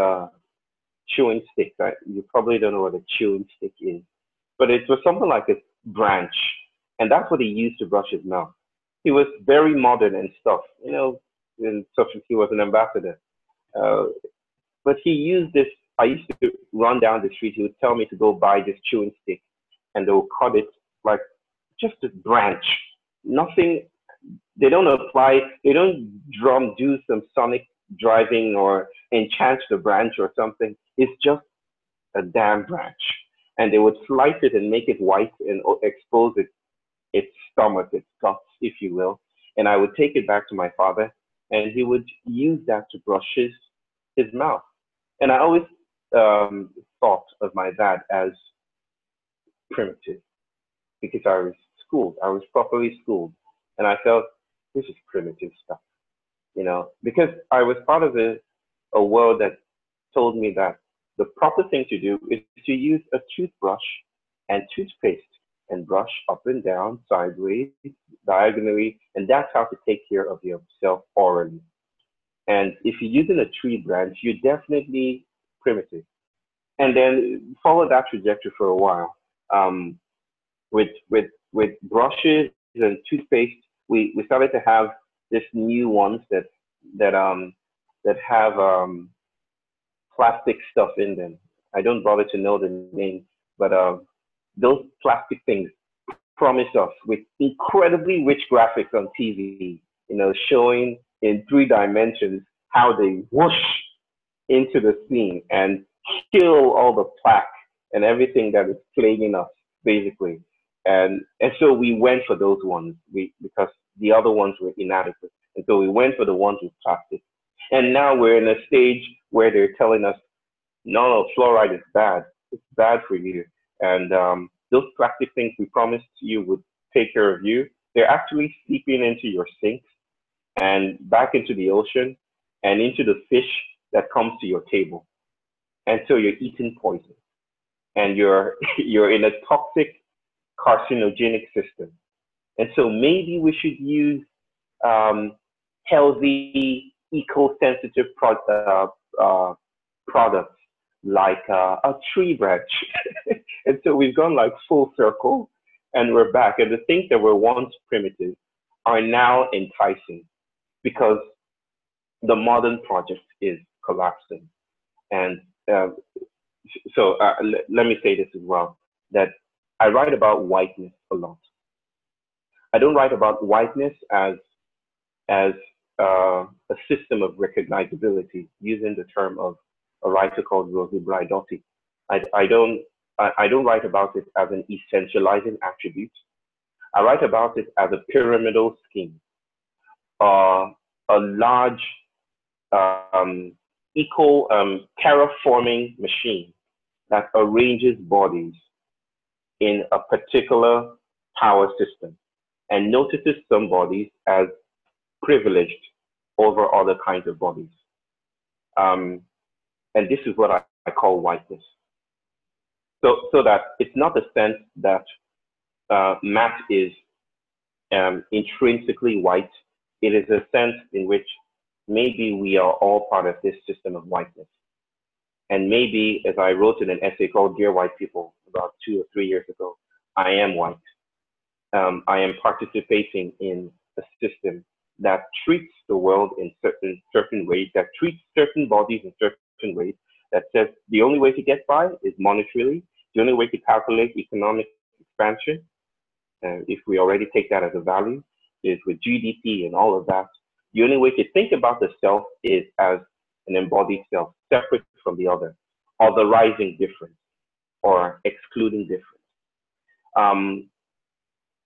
chewing stick. You probably don't know what a chewing stick is, but it was something like a branch, and that's what he used to brush his mouth. He was very modern and stuff, and stuff. He was an ambassador, but he used this. I used to run down the street. He would tell me to go buy this chewing stick, and they would cut it like just a branch. Nothing. They don't apply. They don't do some sonic driving or enchant the branch or something. It's just a damn branch. And they would slice it and make it white and expose its stomach, its guts, if you will. And I would take it back to my father, and he would use that to brush his mouth. And I always thought of my dad as primitive, because I was schooled. I was properly schooled. And I felt, this is primitive stuff, because I was part of a world that told me that the proper thing to do is to use a toothbrush and toothpaste and brush up and down, sideways, diagonally, and that's how to take care of yourself orally. And if you're using a tree branch, you're definitely primitive. And then follow that trajectory for a while. With brushes and toothpaste, we started to have this new ones that that have plastic stuff in them. I don't bother to know the name, but those plastic things promise us with incredibly rich graphics on TV, showing in 3 dimensions how they whoosh into the scene and kill all the plaque and everything that is plaguing us, basically. And so we went for those ones because the other ones were inadequate. And so we went for the ones with plastic. And now we're in a stage where they're telling us, no, fluoride is bad. It's bad for you. And those plastic things we promised you would take care of you, they're actually seeping into your sinks and back into the ocean and into the fish that comes to your table. And so you're eating poison. And you're in a toxic, carcinogenic system. And so maybe we should use healthy, eco-sensitive products like a tree branch. And so we've gone like full circle and we're back. And the things that were once primitive are now enticing because the modern project is collapsing. And so let me say this as well, that I write about whiteness a lot. I don't write about whiteness as a system of recognizability, using the term of a writer called Rosie Braidotti. I don't write about it as an essentializing attribute. I write about it as a pyramidal scheme, a large terraforming machine that arranges bodies in a particular power system and notices some bodies as privileged over other kinds of bodies. And this is what I call whiteness. So that it's not the sense that Matt is intrinsically white. It is a sense in which maybe we are all part of this system of whiteness. And maybe, as I wrote in an essay called Dear White People about 2 or 3 years ago, I am white. I am participating in a system that treats the world in certain ways, that treats certain bodies in certain ways, that says the only way to get by is monetarily, the only way to calculate economic expansion, if we already take that as a value, is with GDP and all of that. The only way to think about the self is as an embodied self, separate from the other, otherizing difference or excluding difference.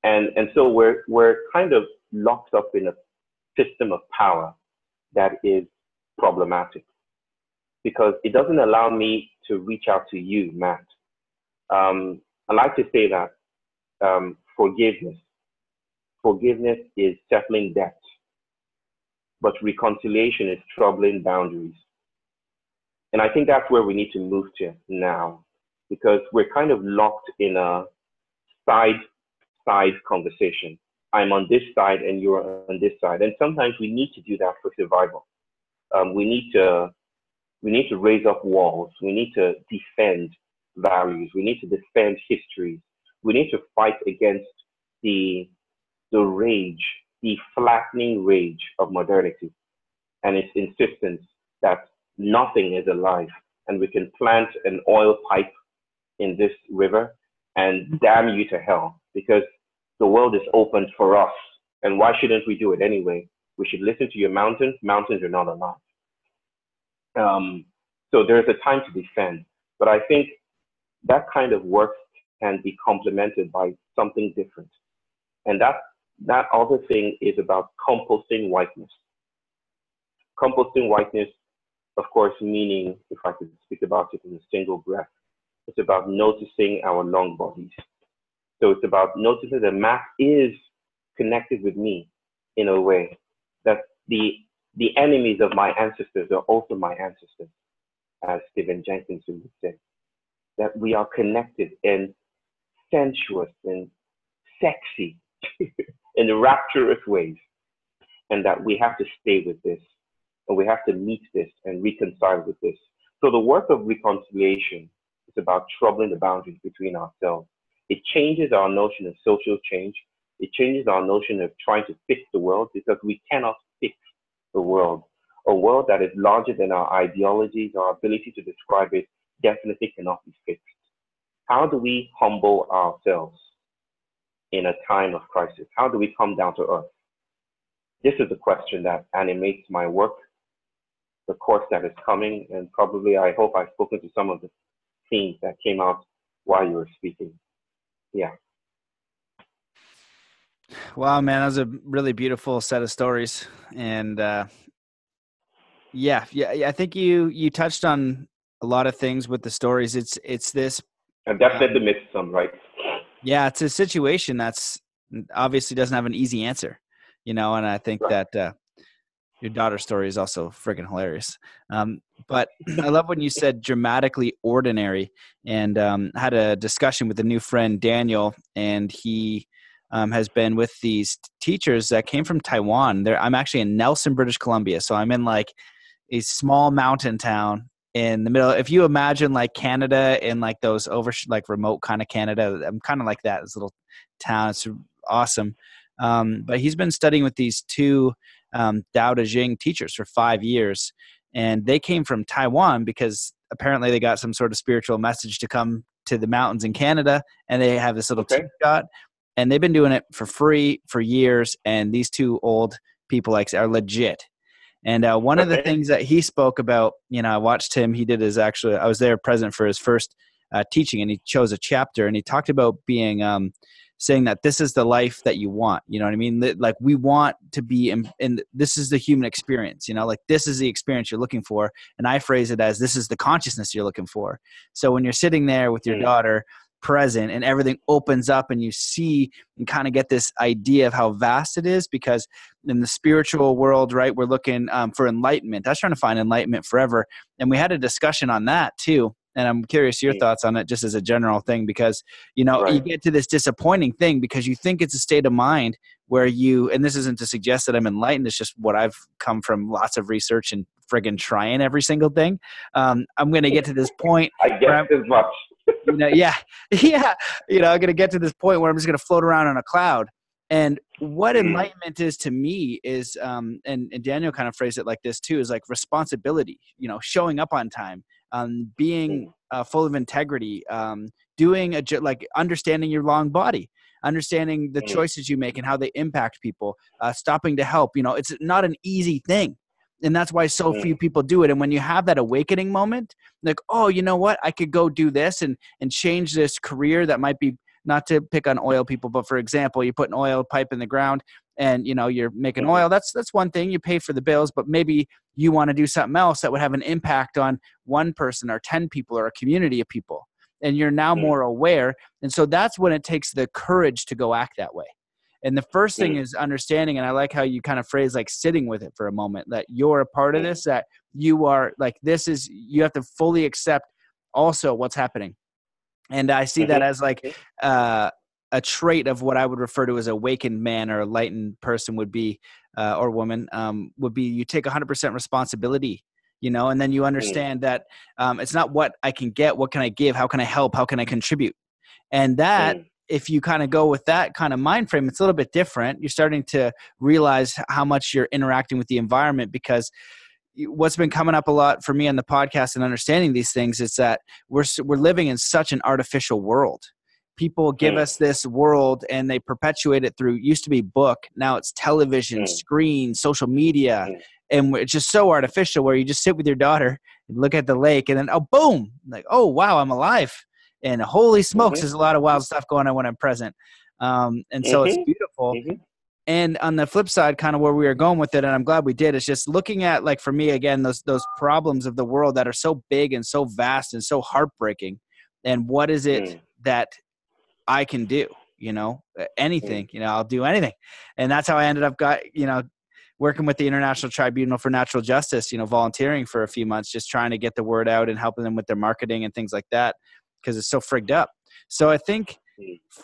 And so we're kind of locked up in a system of power that is problematic because it doesn't allow me to reach out to you, Matt. I like to say that forgiveness is settling debts, but reconciliation is troubling boundaries. And I think that's where we need to move to now, because we're kind of locked in a side conversation. I'm on this side and you're on this side. And sometimes we need to do that for survival. We need to raise up walls. We need to defend values. We need to defend history. We need to fight against the rage, the flattening rage of modernity and its insistence that nothing is alive and we can plant an oil pipe in this river and damn you to hell because the world is opened for us. And why shouldn't we do it anyway? We should listen to your mountains. Mountains are not alive. So there's a time to defend. But I think that kind of work can be complemented by something different. And that other thing is about composting whiteness. Composting whiteness, of course, meaning, if I could speak about it in a single breath, it's about noticing our long bodies. So it's about noticing that Matt is connected with me in a way that the enemies of my ancestors are also my ancestors, as Stephen Jenkins would say. That we are connected and sensuous and sexy in rapturous ways, and that we have to stay with this, and we have to meet this and reconcile with this. So the work of reconciliation is about troubling the boundaries between ourselves. It changes our notion of social change. It changes our notion of trying to fix the world because we cannot fix the world. a world that is larger than our ideologies, our ability to describe it definitely cannot be fixed. How do we humble ourselves in a time of crisis? How do we come down to earth? This is the question that animates my work, the course that is coming, and probably I hope I've spoken to some of the themes that came out while you were speaking. Yeah. Wow, man, that was a really beautiful set of stories. And yeah, I think you touched on a lot of things with the stories. It's this, And definitely missed some, right? yeah, it's a situation that's obviously doesn't have an easy answer, and I think Right. that your daughter's story is also freaking hilarious. But I love when you said dramatically ordinary, and had a discussion with a new friend, Daniel, and he has been with these teachers that came from Taiwan. I'm actually in Nelson, British Columbia. So I'm in like a small mountain town in the middle. If you imagine like Canada and like those like remote kind of Canada, I'm kind of like that. This little town. It's awesome. But he's been studying with these two Tao Te Ching teachers for 5 years. And they came from Taiwan because apparently they got some sort of spiritual message to come to the mountains in Canada. And they have this little tea shot. And they've been doing it for free for years. And these two old people are legit. And one of the things that he spoke about, I watched him. He did I was there present for his first teaching, and he chose a chapter, and he talked about being saying that this is the life that you want. You know what I mean? Like we want to be in this is the human experience, like this is the experience you're looking for. And I phrase it as this is the consciousness you're looking for. So when you're sitting there with your daughter present and everything opens up and you see and kind of get this idea of how vast it is, because in the spiritual world, right, we're looking for enlightenment. I was trying to find enlightenment forever. And we had a discussion on that too. And I'm curious your thoughts on it just as a general thing, because, you get to this disappointing thing because you think it's a state of mind where and this isn't to suggest that I'm enlightened. It's just what I've come from lots of research and friggin' trying every single thing. I'm going to get to this point. I guess as much. I'm going to get to this point where I'm just going to float around on a cloud. And what enlightenment is to me is, and Daniel kind of phrased it like this too, is like responsibility, showing up on time, being full of integrity, doing like understanding your long body, understanding the choices you make and how they impact people, stopping to help. It's not an easy thing. And that's why so few people do it. And when you have that awakening moment, like, oh, you know what? I could go do this and change this career that might be, not to pick on oil people, but for example, you put an oil pipe in the ground and, you're making oil. That's one thing. You pay for the bills, but maybe you want to do something else that would have an impact on one person or 10 people or a community of people. And you're now more aware. And so that's when it takes the courage to go act that way. And the first thing is understanding, and I like how you kind of phrase like sitting with it for a moment, that you're a part of this, that you are like, you have to fully accept also what's happening. And I see that as like a trait of what I would refer to as awakened man or enlightened person would be, or woman, would be you take 100% responsibility, and then you understand that it's not what I can get, what can I give, how can I help, how can I contribute? And that, if you kind of go with that kind of mind frame, it's a little bit different. You're starting to realize how much you're interacting with the environment, because what's been coming up a lot for me on the podcast and understanding these things is that we're living in such an artificial world. People give us this world and they perpetuate it through, used to be book. Now it's television, screen, social media. And it's just so artificial where you just sit with your daughter and look at the lake and then, oh, boom, like, oh, wow, I'm alive. And holy smokes, there's a lot of wild stuff going on when I'm present. And so it's beautiful. And on the flip side, kind of where we were going with it, and I'm glad we did, is just looking at, like, for me, again, those problems of the world that are so big and so vast and so heartbreaking. And what is it that I can do? Anything, I'll do anything. And that's how I ended up working with the International Tribunal for Natural Justice, volunteering for a few months, just trying to get the word out and helping them with their marketing and things like that, because it's so frigged up. So I think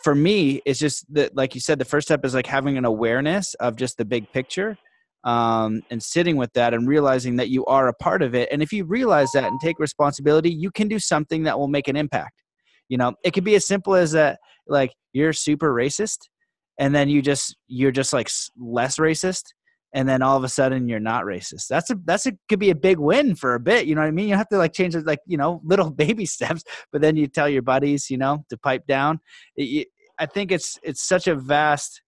for me, it's just that, like you said, the first step is like having an awareness of just the big picture, and sitting with that and realizing that you are a part of it. And if you realize that and take responsibility, you can do something that will make an impact. It could be as simple as that, like you're super racist and then you're just like less racist. and then all of a sudden you're not racist. That's a could be a big win for a bit. You know what I mean? You have to like change it, like, you know, little baby steps, but then you tell your buddies, you know, to pipe down. I think it's such a vast,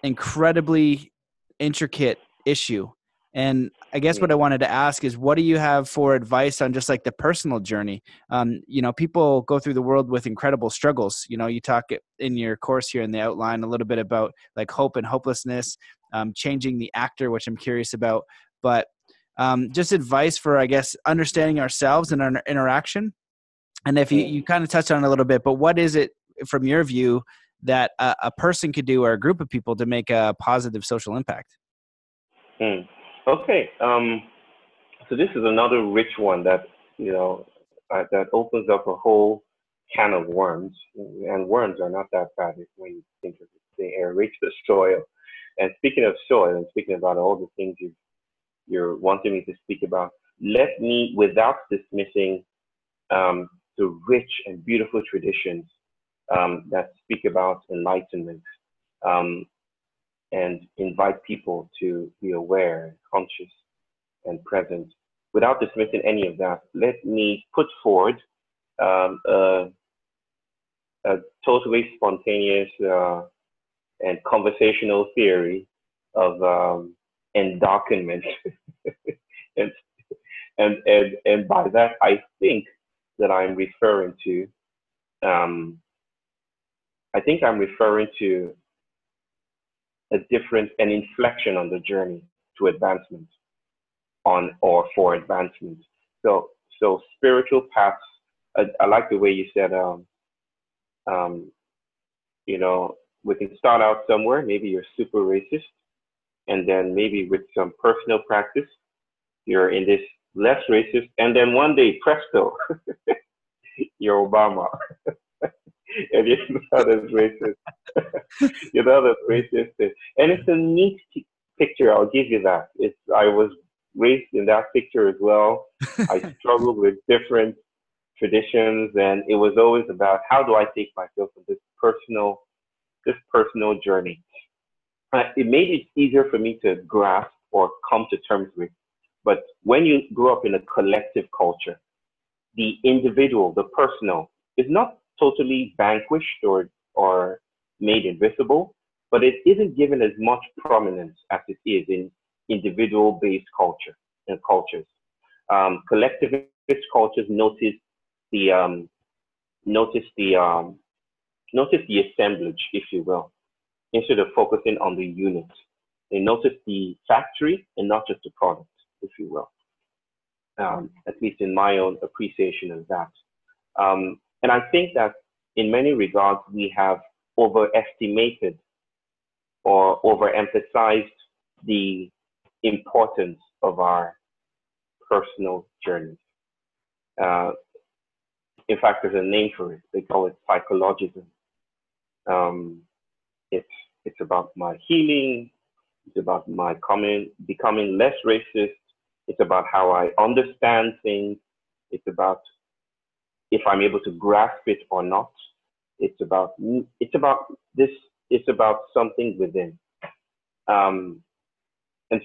incredibly intricate issue. And I guess what I wanted to ask is, what do you have for advice on just like the personal journey? You know, people go through the world with incredible struggles. You know, you talk in your course here in the outline a little bit about like hope and hopelessness, changing the actor, which I'm curious about, but just advice for, I guess, understanding ourselves and our interaction. And if you kind of touched on it a little bit, but what is it from your view that a person could do, or a group of people, to make a positive social impact? Okay. So this is another rich one that, you know, that opens up a whole can of worms. And worms are not that bad when you think of it. They enrich the soil. And speaking of soil, and speaking about all the things you're wanting me to speak about, let me, without dismissing the rich and beautiful traditions that speak about enlightenment, and invite people to be aware, conscious, and present. Without dismissing any of that, let me put forward a totally spontaneous and conversational theory of endarkenment. and by that, I think that I'm referring to, an inflection on the journey to advancement, on or for advancement. So spiritual paths. I like the way you said, you know, we can start out somewhere. Maybe you're super racist, and then maybe with some personal practice, you're in this less racist, and then one day, presto, you're Obama. And you're not as racist. You're not as racist. And it's a neat picture, I'll give you that. I was raised in that picture as well. I struggled with different traditions, and it was always about, how do I take myself on this personal journey? It made it easier for me to grasp or come to terms with. But when you grow up in a collective culture, the individual, the personal, is not totally vanquished or made invisible, but it isn't given as much prominence as it is in individual-based culture and cultures. Collectivist cultures notice the assemblage, if you will, instead of focusing on the unit. They notice the factory and not just the product, if you will. At least in my own appreciation of that. And I think that in many regards, we have overestimated or overemphasized the importance of our personal journeys. In fact, there's a name for it. They call it psychologism. It's about my healing. It's about my becoming less racist. It's about how I understand things. It's about if I'm able to grasp it or not. It's about this. It's about something within. And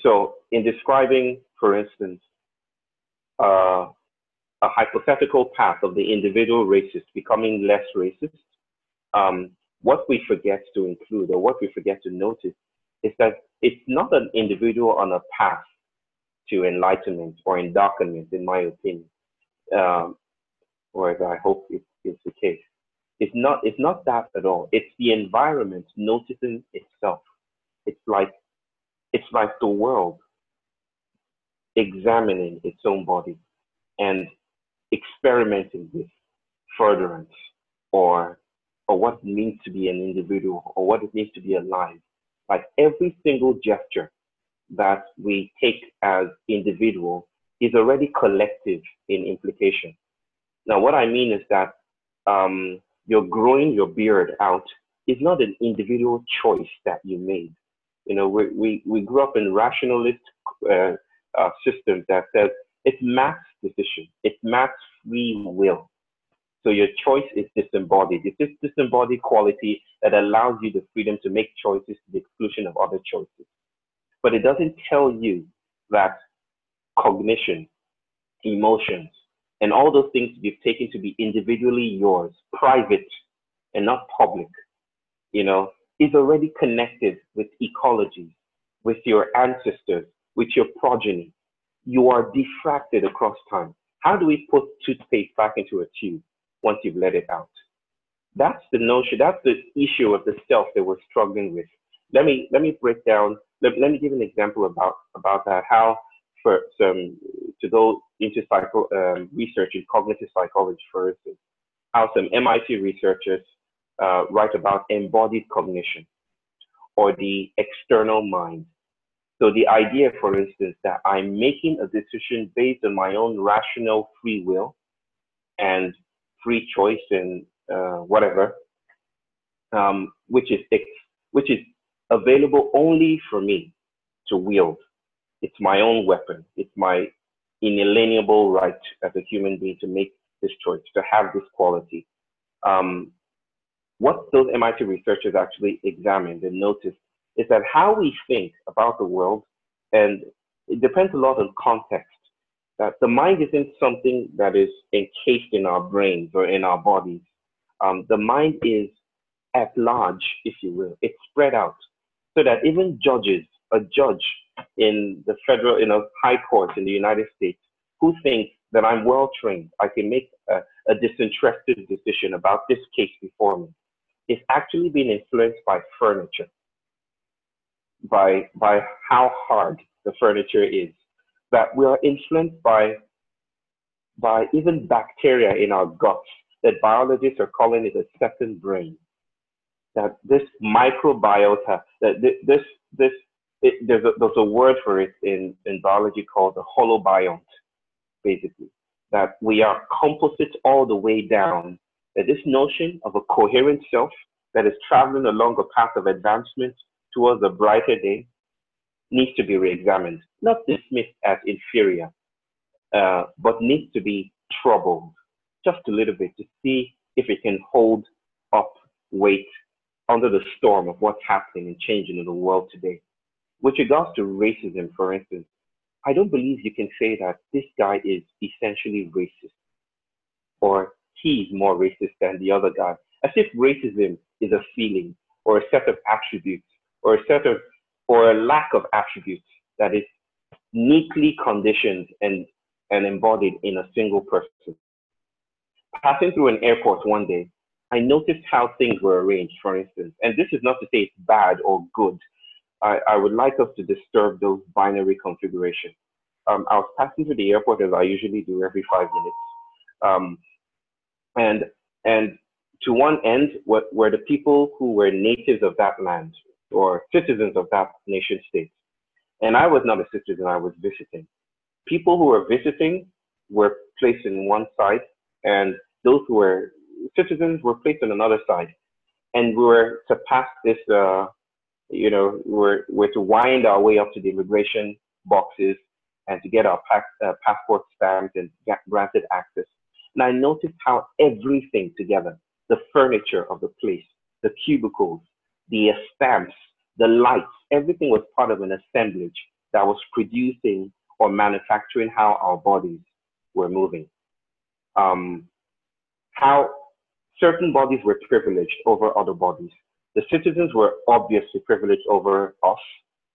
so, in describing, for instance, a hypothetical path of the individual racist becoming less racist, what we forget to include, or what we forget to notice, is that it's not an individual on a path to enlightenment or endarkenment, in my opinion, or as I hope it is the case. It's not that at all. It's the environment noticing itself. It's like the world examining its own body and experimenting with furtherance or what it means to be an individual or what it means to be alive. Like every single gesture that we take as individual is already collective in implication. Now, what I mean is that you're growing your beard out is not an individual choice that you made. You know, we grew up in rationalist systems that says it's mass decision, it's mass free will. So your choice is disembodied. It's this disembodied quality that allows you the freedom to make choices to the exclusion of other choices. but it doesn't tell you that cognition, emotions, and all those things you've taken to be individually yours, private and not public, is already connected with ecology, with your ancestors, with your progeny. You are diffracted across time. How do we put toothpaste back into a tube once you've let it out? That's the notion, that's the issue of the self that we're struggling with. Let me break down, let me give an example about that, how to go into research in cognitive psychology, for instance, how some MIT researchers write about embodied cognition or the external mind. So the idea, for instance, that I'm making a decision based on my own rational free will and free choice and whatever, which is available only for me to wield. It's my own weapon. It's my inalienable right as a human being to make this choice, to have this quality. What those MIT researchers actually examined and noticed is that how we think about the world, and it depends a lot on context, that the mind isn't something that is encased in our brains or in our bodies. The mind is at large, if you will. It's spread out so that even a judge in the federal, high court in the United States, who thinks that I'm well trained, I can make a disinterested decision about this case before me, is actually being influenced by furniture, by how hard the furniture is, that we are influenced by even bacteria in our guts, that biologists are calling it a second brain, that this microbiota, that there's a word for it in biology called the holobiont, basically, that we are composite all the way down, that this notion of a coherent self that is traveling along a path of advancement towards a brighter day needs to be re-examined, not dismissed as inferior, but needs to be troubled just a little bit to see if it can hold up weight under the storm of what's happening and changing in the world today. With regards to racism, for instance, I don't believe you can say that this guy is essentially racist or he's more racist than the other guy, as if racism is a feeling or a set of attributes or a lack of attributes that is neatly conditioned and embodied in a single person. Passing through an airport one day, I noticed how things were arranged, for instance, and this is not to say it's bad or good. I would like us to disturb those binary configurations. I was passing through the airport as I usually do every 5 minutes. And to one end were the people who were natives of that land or citizens of that nation state. And I was not a citizen, I was visiting. People who were visiting were placed in one side, and those who were citizens were placed on another side. And we were to pass this, we're to wind our way up to the immigration boxes and to get our passport stamped and get granted access. And I noticed how everything together, the furniture of the place, the cubicles, the stamps, the lights, everything was part of an assemblage that was producing or manufacturing how our bodies were moving. How certain bodies were privileged over other bodies. The citizens were obviously privileged over us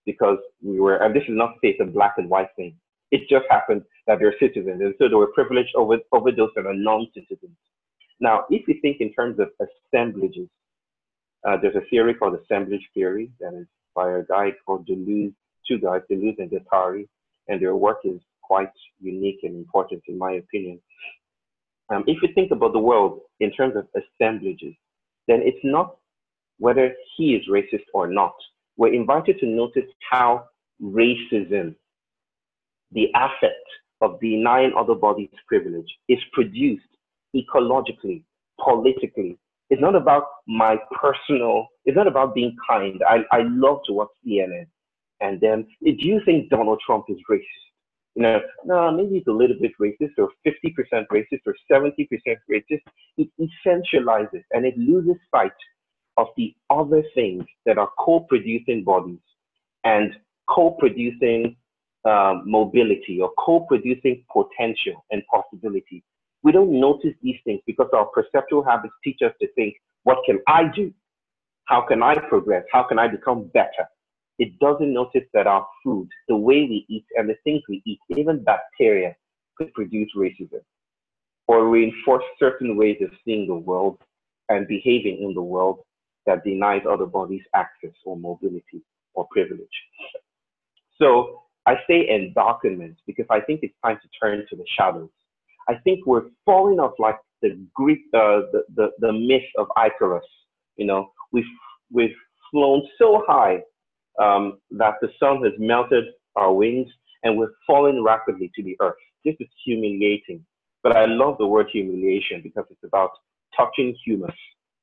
because we were, and this is not to say it's a black and white thing. It just happened that they're citizens, and so they were privileged over those that are non-citizens. Now, if you think in terms of assemblages, there's a theory called assemblage theory that is by a guy called Deleuze, two guys, Deleuze and Guattari, and their work is quite unique and important in my opinion. If you think about the world in terms of assemblages, then it's not whether he is racist or not. We're invited to notice how racism, the affect of denying other bodies privilege, is produced ecologically, politically. It's not about my personal, it's not about being kind. I love to watch CNN. And then, do you think Donald Trump is racist? No, maybe he's a little bit racist, or 50% racist, or 70% racist. It essentializes and it loses sight of the other things that are co-producing bodies and co-producing mobility or co-producing potential and possibility. We don't notice these things because our perceptual habits teach us to think, what can I do? How can I progress? How can I become better? It doesn't notice that our food, the way we eat and the things we eat, even bacteria, could produce racism or reinforce certain ways of seeing the world and behaving in the world that denies other bodies access or mobility or privilege. So I say endarkenment because I think it's time to turn to the shadows. I think we're falling off like the Greek, the myth of Icarus. You know, we've flown so high that the sun has melted our wings and we're falling rapidly to the earth. This is humiliating, but I love the word humiliation because it's about touching humus,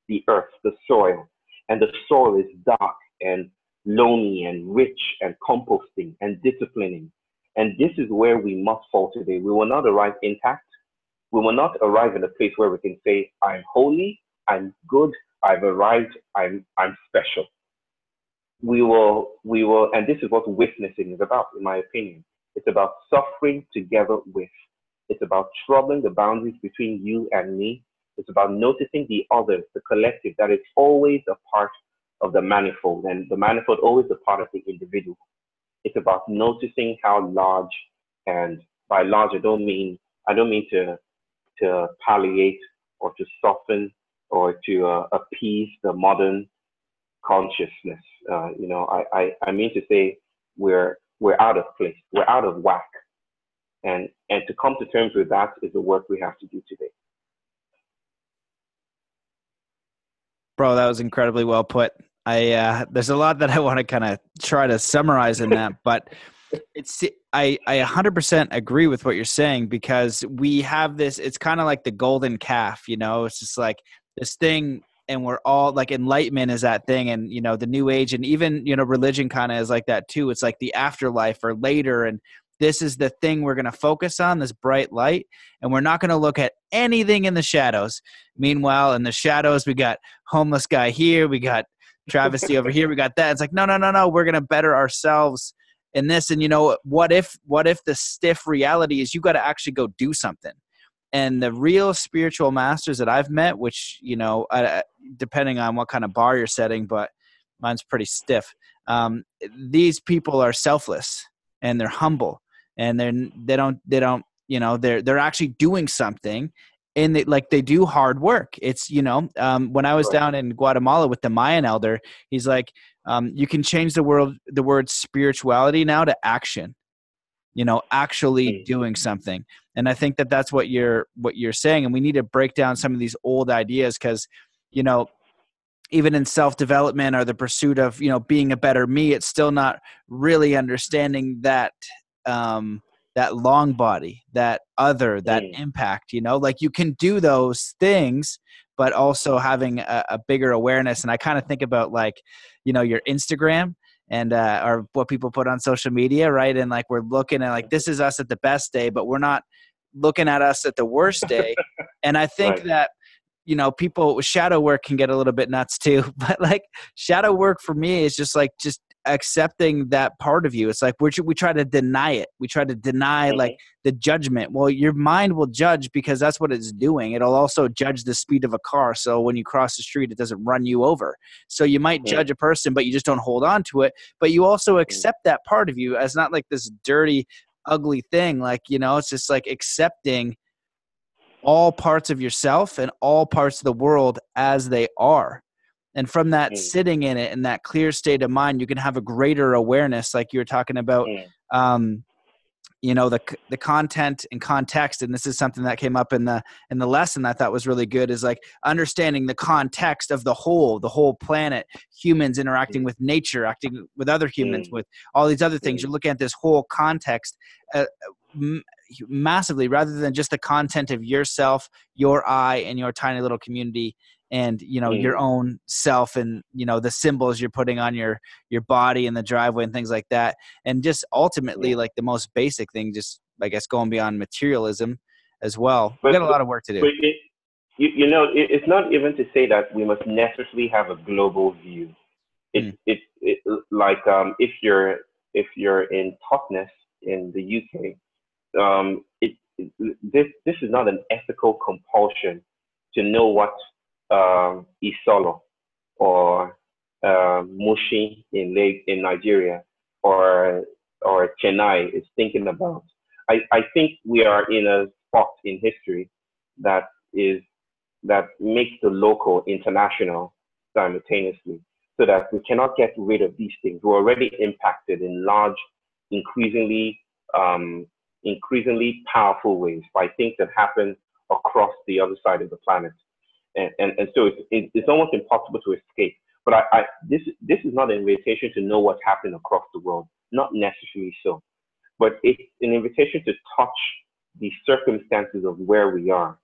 the earth, the soil, and the soil is dark and loamy and rich and composting and disciplining. And this is where we must fall today. We will not arrive intact. We will not arrive in a place where we can say, I'm holy, I'm good, I've arrived, I'm special. We will, and this is what witnessing is about, in my opinion. It's about suffering together with. It's about troubling the boundaries between you and me. It's about noticing the others, the collective, that is always a part of the manifold, and the manifold always a part of the individual. It's about noticing how large, and by large I don't mean to palliate or to soften or to appease the modern consciousness. I mean to say we're out of place, we're out of whack, and to come to terms with that is the work we have to do today. Bro, that was incredibly well put. There's a lot that I want to kind of try to summarize in that, but I 100% agree with what you're saying, because we have this, it's kind of like the golden calf, you know, it's just like this thing, and we're all like, enlightenment is that thing, and, you know, the new age, and even, you know, religion kind of is like that too. It's like the afterlife or later, and this is the thing we're going to focus on, this bright light, and we're not going to look at anything in the shadows. Meanwhile, in the shadows, we got homeless guy here, we got travesty over here, we got that. It's like, no, we're going to better ourselves in this. And, you know, what if the stiff reality is you got to actually go do something? And the real spiritual masters that I've met, which, you know, depending on what kind of bar you're setting, but mine's pretty stiff. These people are selfless and they're humble, and they don't, you know, they're actually doing something, and they do hard work. It's, you know, when I was down in Guatemala with the Mayan elder, he's like, you can change the word spirituality now to action, you know, actually doing something. And I think that that's what you're saying. And we need to break down some of these old ideas, because, you know, even in self-development or the pursuit of, you know, being a better me, it's still not really understanding that, that long body, that other, that impact, you know, like you can do those things, but also having a bigger awareness. And I kind of think about, like, you know, your Instagram and, or what people put on social media, right? And like, we're looking at like, this is us at the best day, but we're not looking at us at the worst day. And I think that, you know, people with shadow work can get a little bit nuts too, but like shadow work for me is just accepting that part of you. It's like we try to deny it. We try to deny like the judgment. Well, your mind will judge because that's what it's doing. It'll also judge the speed of a car. So when you cross the street, it doesn't run you over. So you might judge a person, but you just don't hold on to it. But you also accept that part of you as not like this dirty, ugly thing. Like, you know, it's just like accepting all parts of yourself and all parts of the world as they are. And from that sitting in it and that clear state of mind, you can have a greater awareness, like you were talking about, you know, the content and context. And this is something that came up in the lesson I thought was really good, is like understanding the context of the whole planet, humans interacting with nature, acting with other humans, with all these other things. You're looking at this whole context massively, rather than just the content of yourself, your I, and your tiny little community, and, you know, your own self, and, you know, the symbols you're putting on your body and the driveway and things like that. And just ultimately, like the most basic thing, just, I guess, going beyond materialism as well. We've got a lot of work to do. But it's not even to say that we must necessarily have a global view. It's like, if you're if you're in Totnes in the UK, this is not an ethical compulsion to know what Isolo or Mushi in Nigeria or Chennai is thinking about. I think we are in a spot in history that makes the local international simultaneously, so that we cannot get rid of these things. We're already impacted in large, increasingly powerful ways by things that happen across the other side of the planet, and so it's almost impossible to escape. But this is not an invitation to know what's happening across the world, not necessarily so, but it's an invitation to touch the circumstances of where we are.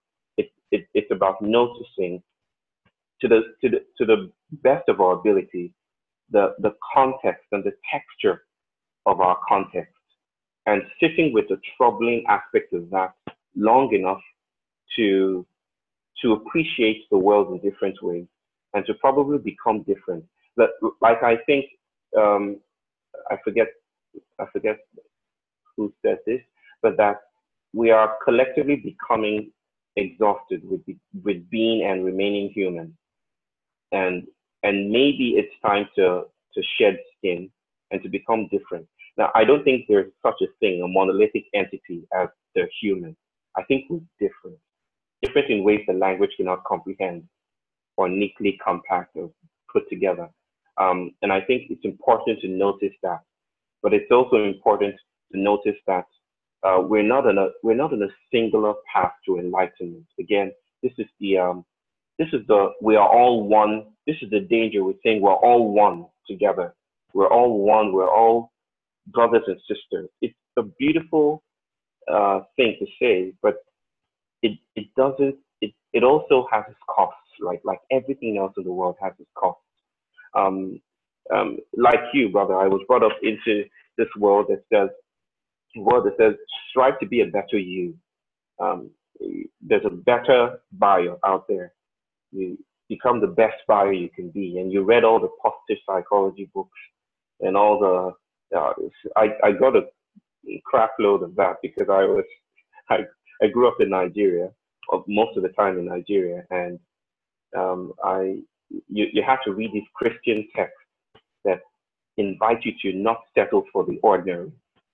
It's about noticing to the best of our ability the context and the texture of our context, and sitting with the troubling aspect of that long enough to appreciate the world in different ways and to probably become different. But like I think I forget who said this, but that we are collectively becoming exhausted with being and remaining human, and maybe it's time to shed skin and to become different. Now, I don't think there's such a thing, a monolithic entity as the human. I think we're different in ways the language cannot comprehend or neatly compact or put together. And I think it's important to notice that, but it's also important to notice that we're not on a singular path to enlightenment. Again, this is we are all one. This is the danger with saying we're all one together. We're all one. We're all brothers and sisters. It's a beautiful thing to say, but it doesn't. It also has its costs, right? Like everything else in the world has its costs. Like you, brother, I was brought up into this world that says strive to be a better you. There's a better Bayo out there. You become the best Bayo you can be, and you read all the positive psychology books and all the. I got a crap load of that because I grew up in Nigeria, most of the time in Nigeria, and you have to read these Christian texts that invite you to not settle for the ordinary,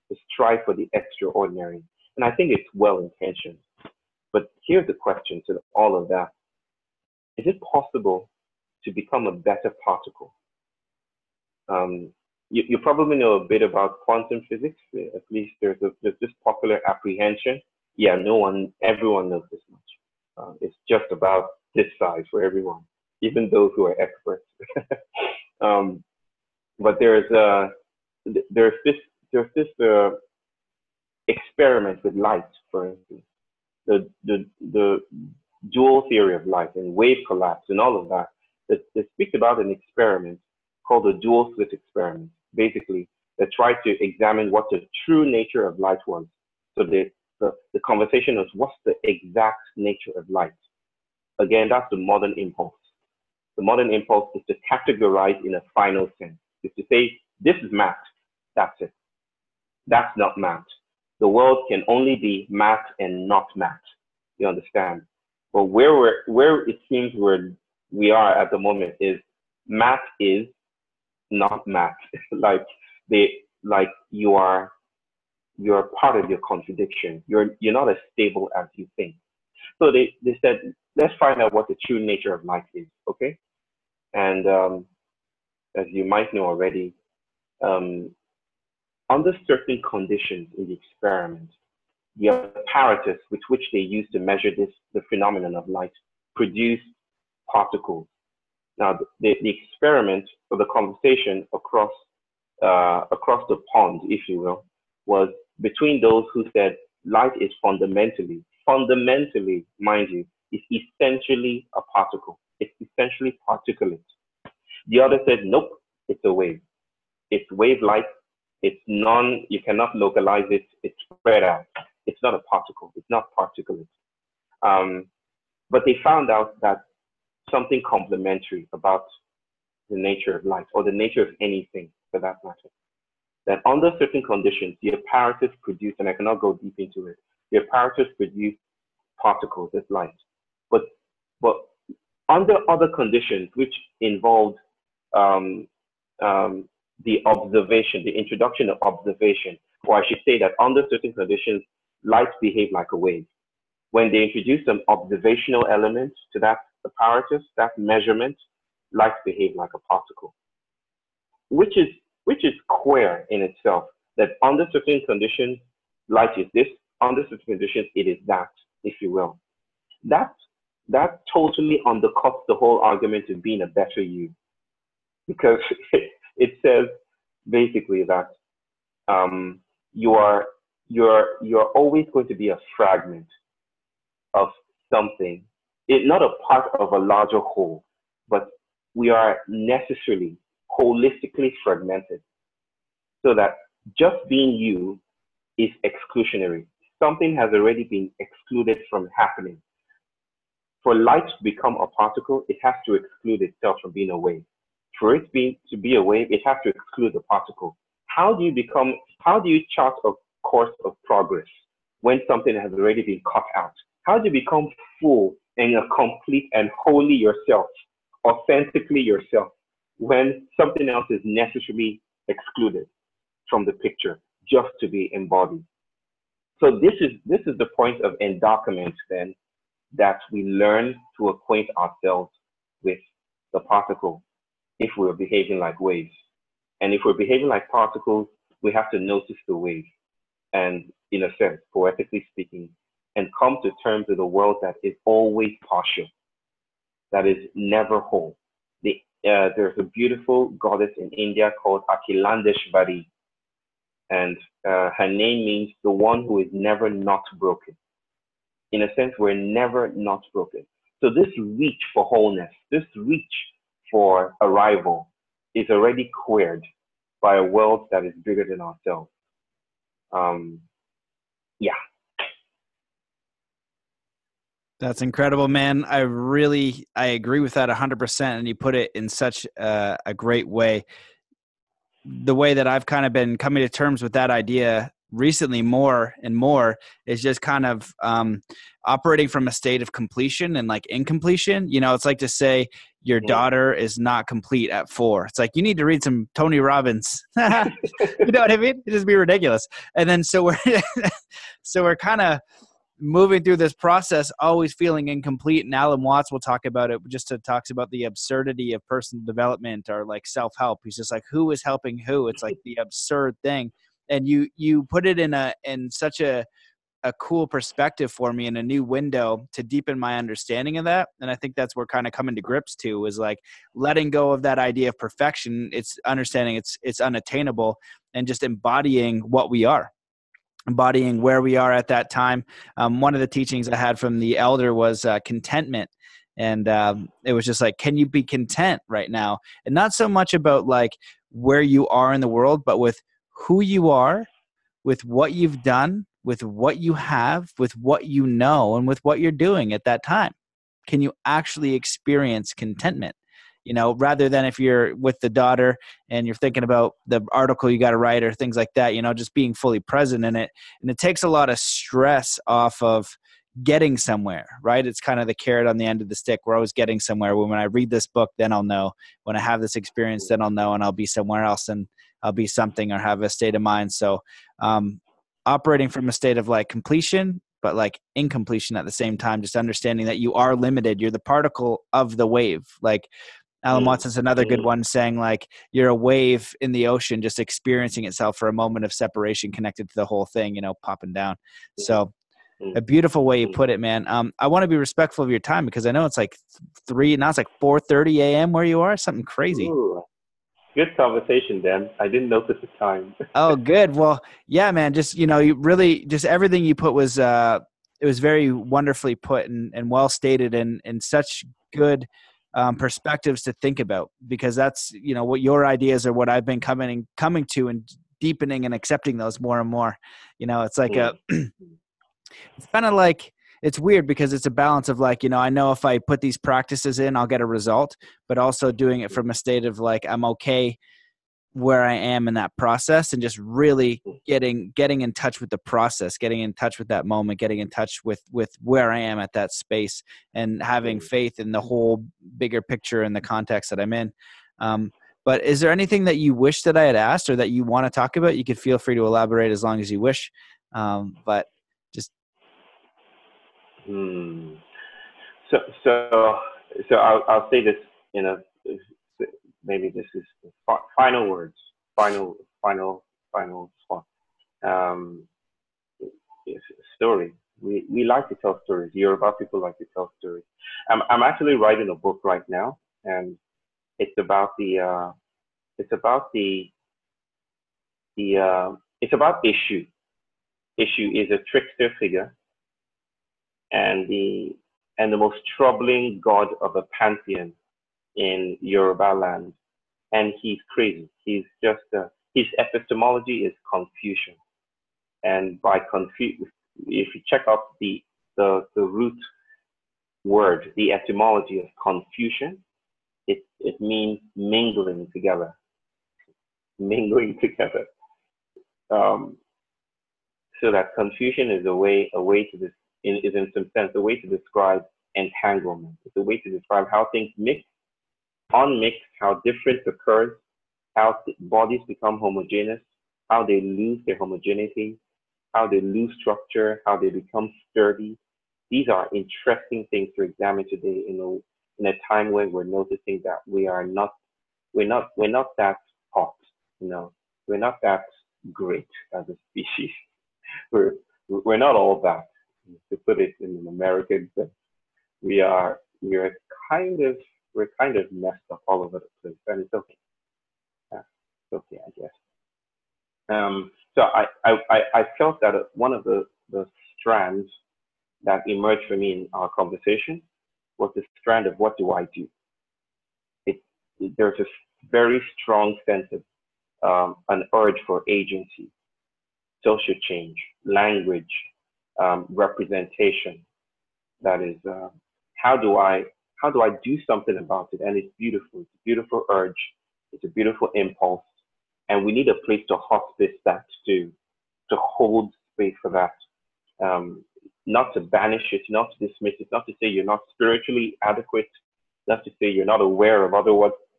to strive for the extraordinary. And I think it's well intentioned. But here's the question to all of that. Is it possible to become a better particle? You probably know a bit about quantum physics. At least there's this popular apprehension. Yeah, everyone knows this much. It's just about this size for everyone, even those who are experts. But there's this experiment with light, for instance, the dual theory of light and wave collapse and all of that. That speaks about an experiment called the dual slit experiment. Basically, they tried to examine what the true nature of light was. So the conversation is, what's the exact nature of light? Again, that's the modern impulse. The modern impulse is to categorize in a final sense. Is to say, this is math. That's it. That's not math. The world can only be math and not math. You understand? But where it seems we are at the moment is math is not math. You're part of your contradiction. You're not as stable as you think. So they said, let's find out what the true nature of life is, okay? And as you might know already, under certain conditions in the experiment, the apparatus with which they used to measure the phenomenon of light produced particles. Now, the experiment or the conversation across the pond, if you will, was between those who said light is fundamentally, mind you, is essentially a particle. It's essentially particulate. The other said, nope, it's a wave. It's wave-like. It's you cannot localize it. It's spread out. It's not a particle. It's not particulate. But they found out that something complementary about the nature of light, or the nature of anything for that matter, that under certain conditions, the apparatus produce, and I cannot go deep into it, the apparatus produce particles as light. But under other conditions, which involved the observation, the introduction of observation, or I should say that under certain conditions, light behave like a wave. When they introduce some observational element to that apparatus, that measurement, light behave like a particle, which is queer in itself, that under certain conditions, light is this, under certain conditions, it is that, if you will. That totally undercuts the whole argument of being a better you, because it says basically that you're always going to be a fragment of something, not a part of a larger whole, but we are necessarily holistically fragmented, so that just being you is exclusionary. Something has already been excluded from happening. For light to become a particle, it has to exclude itself from being a wave. For it to be a wave, it has to exclude the particle. How do you chart a course of progress when something has already been cut out? How do you become full and a complete and wholly yourself, authentically yourself, when something else is necessarily excluded from the picture just to be embodied? So this is the point of endowment then, that we learn to acquaint ourselves with the particle if we're behaving like waves. And if we're behaving like particles, we have to notice the wave and, in a sense, poetically speaking, and come to terms with a world that is always partial, that is never whole. There's a beautiful goddess in India called Akhilandeshvari, and her name means the one who is never not broken. In a sense, we're never not broken. So this reach for wholeness, this reach for arrival is already queered by a world that is bigger than ourselves. Yeah. That's incredible, man. I agree with that 100%. And you put it in such a great way. The way that I've kind of been coming to terms with that idea recently more and more is just kind of operating from a state of completion and like incompletion. You know, it's like to say your daughter is not complete at 4. It's like, you need to read some Tony Robbins. You know what I mean? It'd just be ridiculous. And then so we're kind of moving through this process, always feeling incomplete. And Alan Watts will talk about it, talks about the absurdity of personal development or like self-help. He's just like, who is helping who? It's like the absurd thing. And you put it in such a cool perspective for me, in a new window to deepen my understanding of that. And I think that's where kind of coming to grips to is like letting go of that idea of perfection. It's understanding it's unattainable, and just embodying what we are. Embodying where we are at that time. One of the teachings I had from the elder was contentment. And it was just like, can you be content right now? And not so much about like where you are in the world, but with who you are, with what you've done, with what you have, with what you know, and with what you're doing at that time. Can you actually experience contentment? You know, rather than if you're with the daughter and you're thinking about the article you got to write or things like that, you know, just being fully present in it. And it takes a lot of stress off of getting somewhere, right? It's kind of the carrot on the end of the stick. We're always getting somewhere. When I read this book, then I'll know. When I have this experience, then I'll know, and I'll be somewhere else, and I'll be something or have a state of mind. So operating from a state of like completion, but like incompletion at the same time, just understanding that you are limited. You're the particle of the wave. Like Alan Watson's another good one, saying like you're a wave in the ocean, just experiencing itself for a moment of separation, connected to the whole thing, you know, popping down. So a beautiful way you put it, man. I want to be respectful of your time, because I know it's like 3, now it's like 4:30 a.m. where you are, something crazy. Ooh, good conversation, Dan. I didn't notice the time. Oh, good. Well, yeah, man, just, you know, you really, just everything you put was, it was very wonderfully put and well stated, and such good perspectives to think about, because that's, you know, what your ideas are, what I've been coming to and deepening and accepting those more and more. You know, it's like it's kind of like, it's weird because it's a balance of like, you know if I put these practices in, I'll get a result, but also doing it from a state of like, I'm okay where I am in that process, and just really getting in touch with the process, getting in touch with that moment, getting in touch with where I am at that space, and having faith in the whole bigger picture and the context that I'm in. But is there anything that you wish that I had asked or that you want to talk about? You could feel free to elaborate as long as you wish. But just. So I'll say this, maybe this is final words, final spot. Story. We like to tell stories. Yoruba people like to tell stories. I'm actually writing a book right now, and it's about Isiah. Isiah is a trickster figure, and the most troubling god of a pantheon in Yoruba land. And he's crazy. He's just his epistemology is Confucian, and by Confucius, if you check out the root word, the etymology of Confucian, it means mingling together. So that confusion is a way to this is in some sense a way to describe entanglement. It's a way to describe how things mix, unmix, how difference occurs, how bodies become homogeneous, how they lose their homogeneity, how they lose structure, how they become sturdy. These are interesting things to examine today in a time when we're noticing that we're not that hot, we're not that great as a species. We're not all that, to put it in an American sense. We're kind of messed up all over the place, and it's okay. Yeah, it's okay, I guess. So I felt that one of the strands that emerged for me in our conversation was the strand of what do I do? There's a very strong sense of an urge for agency, social change, language, representation. That is, how do I do something about it? And it's beautiful. It's a beautiful urge. It's a beautiful impulse, and we need a place to hospice that, to hold space for that. Not to banish it, not to dismiss it, not to say you're not spiritually adequate, not to say you're not aware of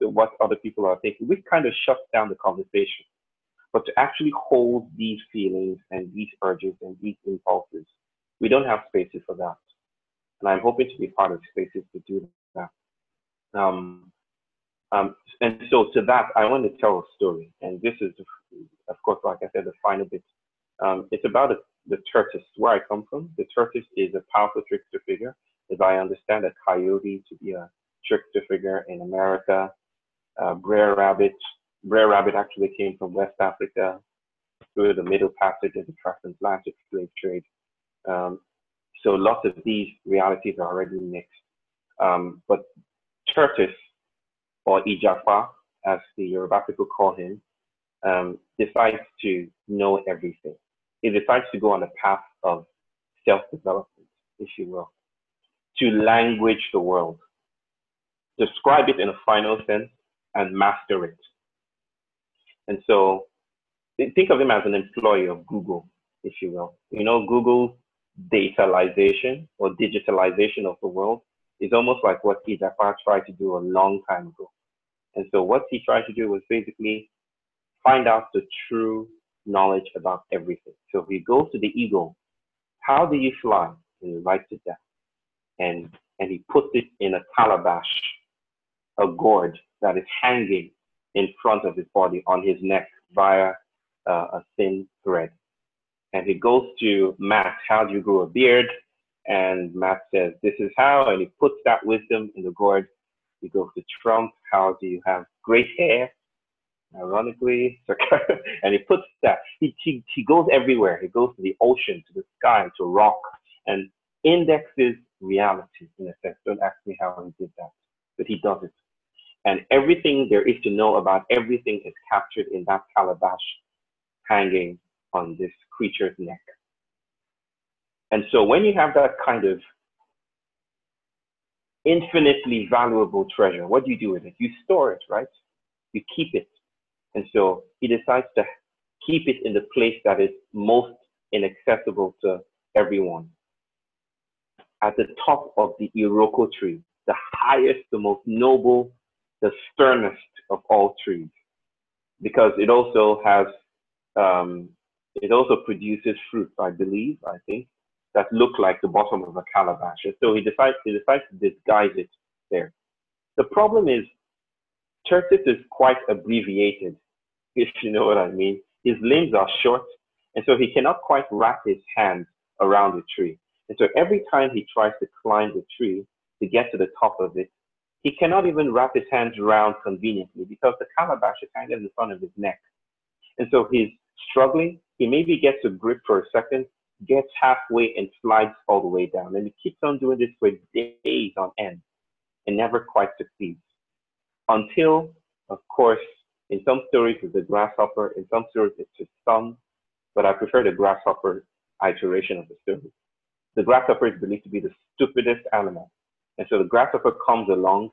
what other people are thinking. We've kind of shut down the conversation. But to actually hold these feelings and these urges and these impulses, we don't have spaces for that. And I'm hoping to be part of spaces to do that. And so to that, I want to tell a story. And this is, of course, like I said, the final bit. It's about the tortoise, where I come from. The tortoise is a powerful trickster figure, as I understand a coyote to be a trickster figure in America. Brer Rabbit actually came from West Africa through the Middle Passage of the transatlantic slave trade. So lots of these realities are already mixed. But tortoise, or Ijafa, as the Yoruba people call him, decides to know everything. He decides to go on a path of self-development, if you will, to language the world, describe it in a final sense, and master it. And so think of him as an employee of Google, if you will. Google's datalization or digitalization of the world is almost like what Isiah tried to do a long time ago. And so what he tried to do was basically find out the true knowledge about everything. So he goes to the eagle. How do you fly? And he writes it down. And he puts it in a calabash, a gourd that is hanging in front of his body on his neck via a thin thread. And he goes to Matt, how do you grow a beard? And Matt says, this is how, and he puts that wisdom in the gourd. He goes to Trump, how do you have great hair? Ironically, and he puts that, he goes everywhere. He goes to the ocean, to the sky, to rock, and indexes reality in a sense. Don't ask me how he did that, but he does it. And everything there is to know about everything is captured in that calabash hanging on this creature's neck. And so when you have that kind of infinitely valuable treasure, what do you do with it? You store it, right? You keep it. And so he decides to keep it in the place that is most inaccessible to everyone. At the top of the Iroko tree, the highest, the most noble, the sternest of all trees, because it also has, it also produces fruits, I think, that look like the bottom of a calabash. And so he decides to disguise it there. The problem is, Tertius is quite abbreviated, if you know what I mean. His limbs are short, and so he cannot quite wrap his hands around the tree. And so every time he tries to climb the tree to get to the top of it, he cannot even wrap his hands around conveniently because the calabash is hanging in front of his neck. And so he's struggling. He maybe gets a grip for a second, gets halfway and slides all the way down. And he keeps on doing this for days on end and never quite succeeds. Until, of course, in some stories it's the grasshopper, in some stories it's his son, but I prefer the grasshopper iteration of the story. The grasshopper is believed to be the stupidest animal. And so the grasshopper comes along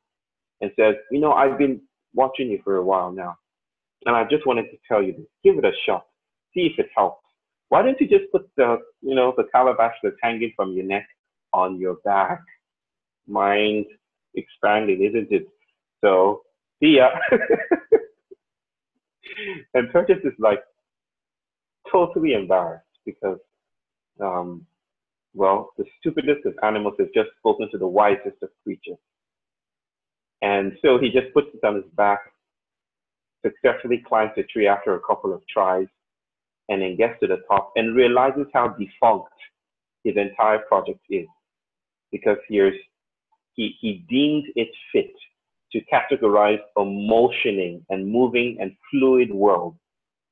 and says, you know, I've been watching you for a while now, and I just wanted to tell you this. Give it a shot. See if it helps. Why don't you just put the calabash that's hanging from your neck on your back? Mind expanding, isn't it? So, see ya. And Tertius is like totally embarrassed because, well, the stupidest of animals has just spoken to the wisest of creatures. And so he just puts it on his back, successfully climbs the tree after a couple of tries, and then gets to the top and realizes how defunct his entire project is. Because he deemed it fit to categorize a motioning and moving and fluid world,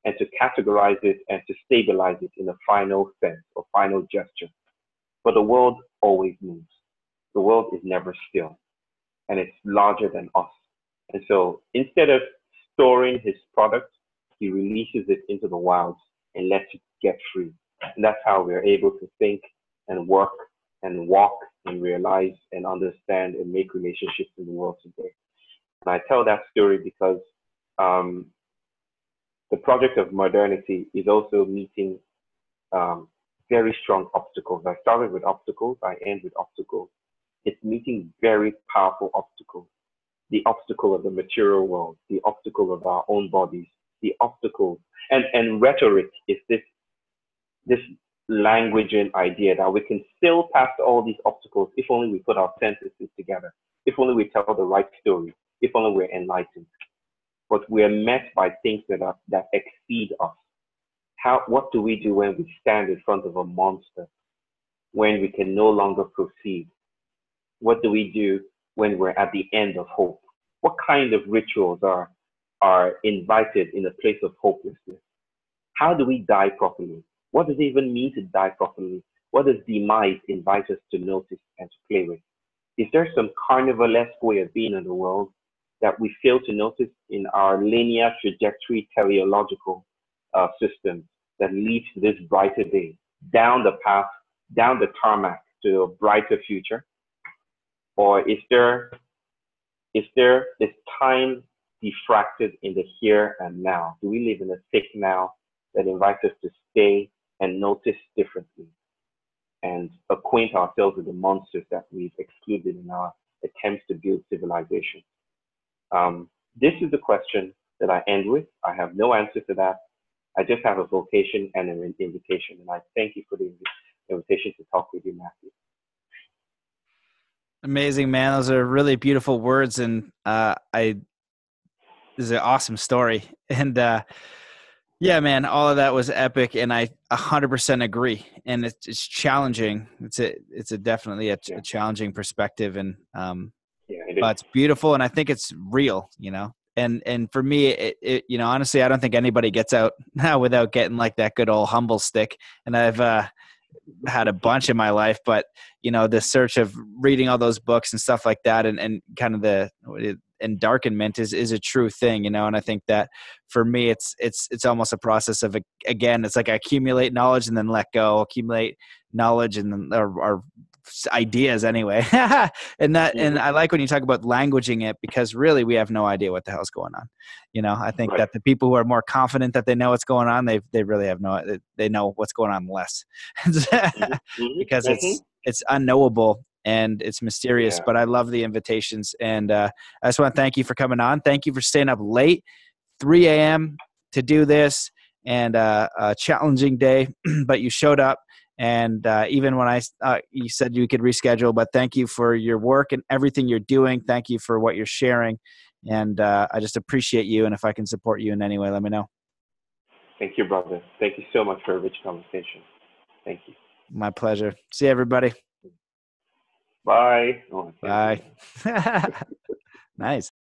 and to categorize it and to stabilize it in a final sense or final gesture. But the world always moves. The world is never still, and it's larger than us. And so instead of storing his product, he releases it into the wilds and lets it get free. And that's how we're able to think and work and walk and realize and understand and make relationships in the world today. And I tell that story because the project of modernity is also meeting very strong obstacles. I started with obstacles, I end with obstacles. It's meeting very powerful obstacles. The obstacle of the material world, the obstacle of our own bodies, the obstacles, and rhetoric is this languaging idea that we can still pass all these obstacles if only we put our sentences together, if only we tell the right story, if only we're enlightened. But we're met by things that exceed us. What do we do when we stand in front of a monster, when we can no longer proceed? What do we do when we're at the end of hope? What kind of rituals are invited in a place of hopelessness? How do we die properly? What does it even mean to die properly? What does demise invite us to notice and to play with? Is there some carnivalesque way of being in the world that we fail to notice in our linear trajectory teleological system that leads to this brighter day, down the path, down the tarmac to a brighter future? Or is there this time diffracted in the here and now? Do we live in a thick now that invites us to stay and notice differently and acquaint ourselves with the monsters that we've excluded in our attempts to build civilization? This is the question that I end with. I have no answer to that. I just have a vocation and an invitation. And I thank you for the invitation to talk with you, Matthew. Amazing, man. Those are really beautiful words. And this is an awesome story. And yeah, man, all of that was epic. And I 100% agree. And it's challenging. It's definitely a challenging perspective. And but it's beautiful. And I think it's real, you know. And for me, it you know, honestly, I don't think anybody gets out now without getting like that good old humble stick. And I've had a bunch in my life, but you know, the search of reading all those books and stuff like that, and kind of the endarkenment is a true thing, you know. And I think that for me, it's almost a process of, again, it's like I accumulate knowledge and then let go, accumulate knowledge and then or ideas anyway. And I like when you talk about languaging it, because really we have no idea what the hell's going on. I think Right. that the people who are more confident that they know what's going on, they really have they know what's going on less. Because it's unknowable and it's mysterious. Yeah. But I love the invitations, and I just want to thank you for coming on. Thank you for staying up late, 3 a.m. to do this, and a challenging day, but you showed up. And even when you said you could reschedule, but thank you for your work and everything you're doing. Thank you for what you're sharing. And I just appreciate you. And if I can support you in any way, let me know. Thank you, brother. Thank you so much for a rich conversation. Thank you. My pleasure. See everybody. Bye. Bye. Nice.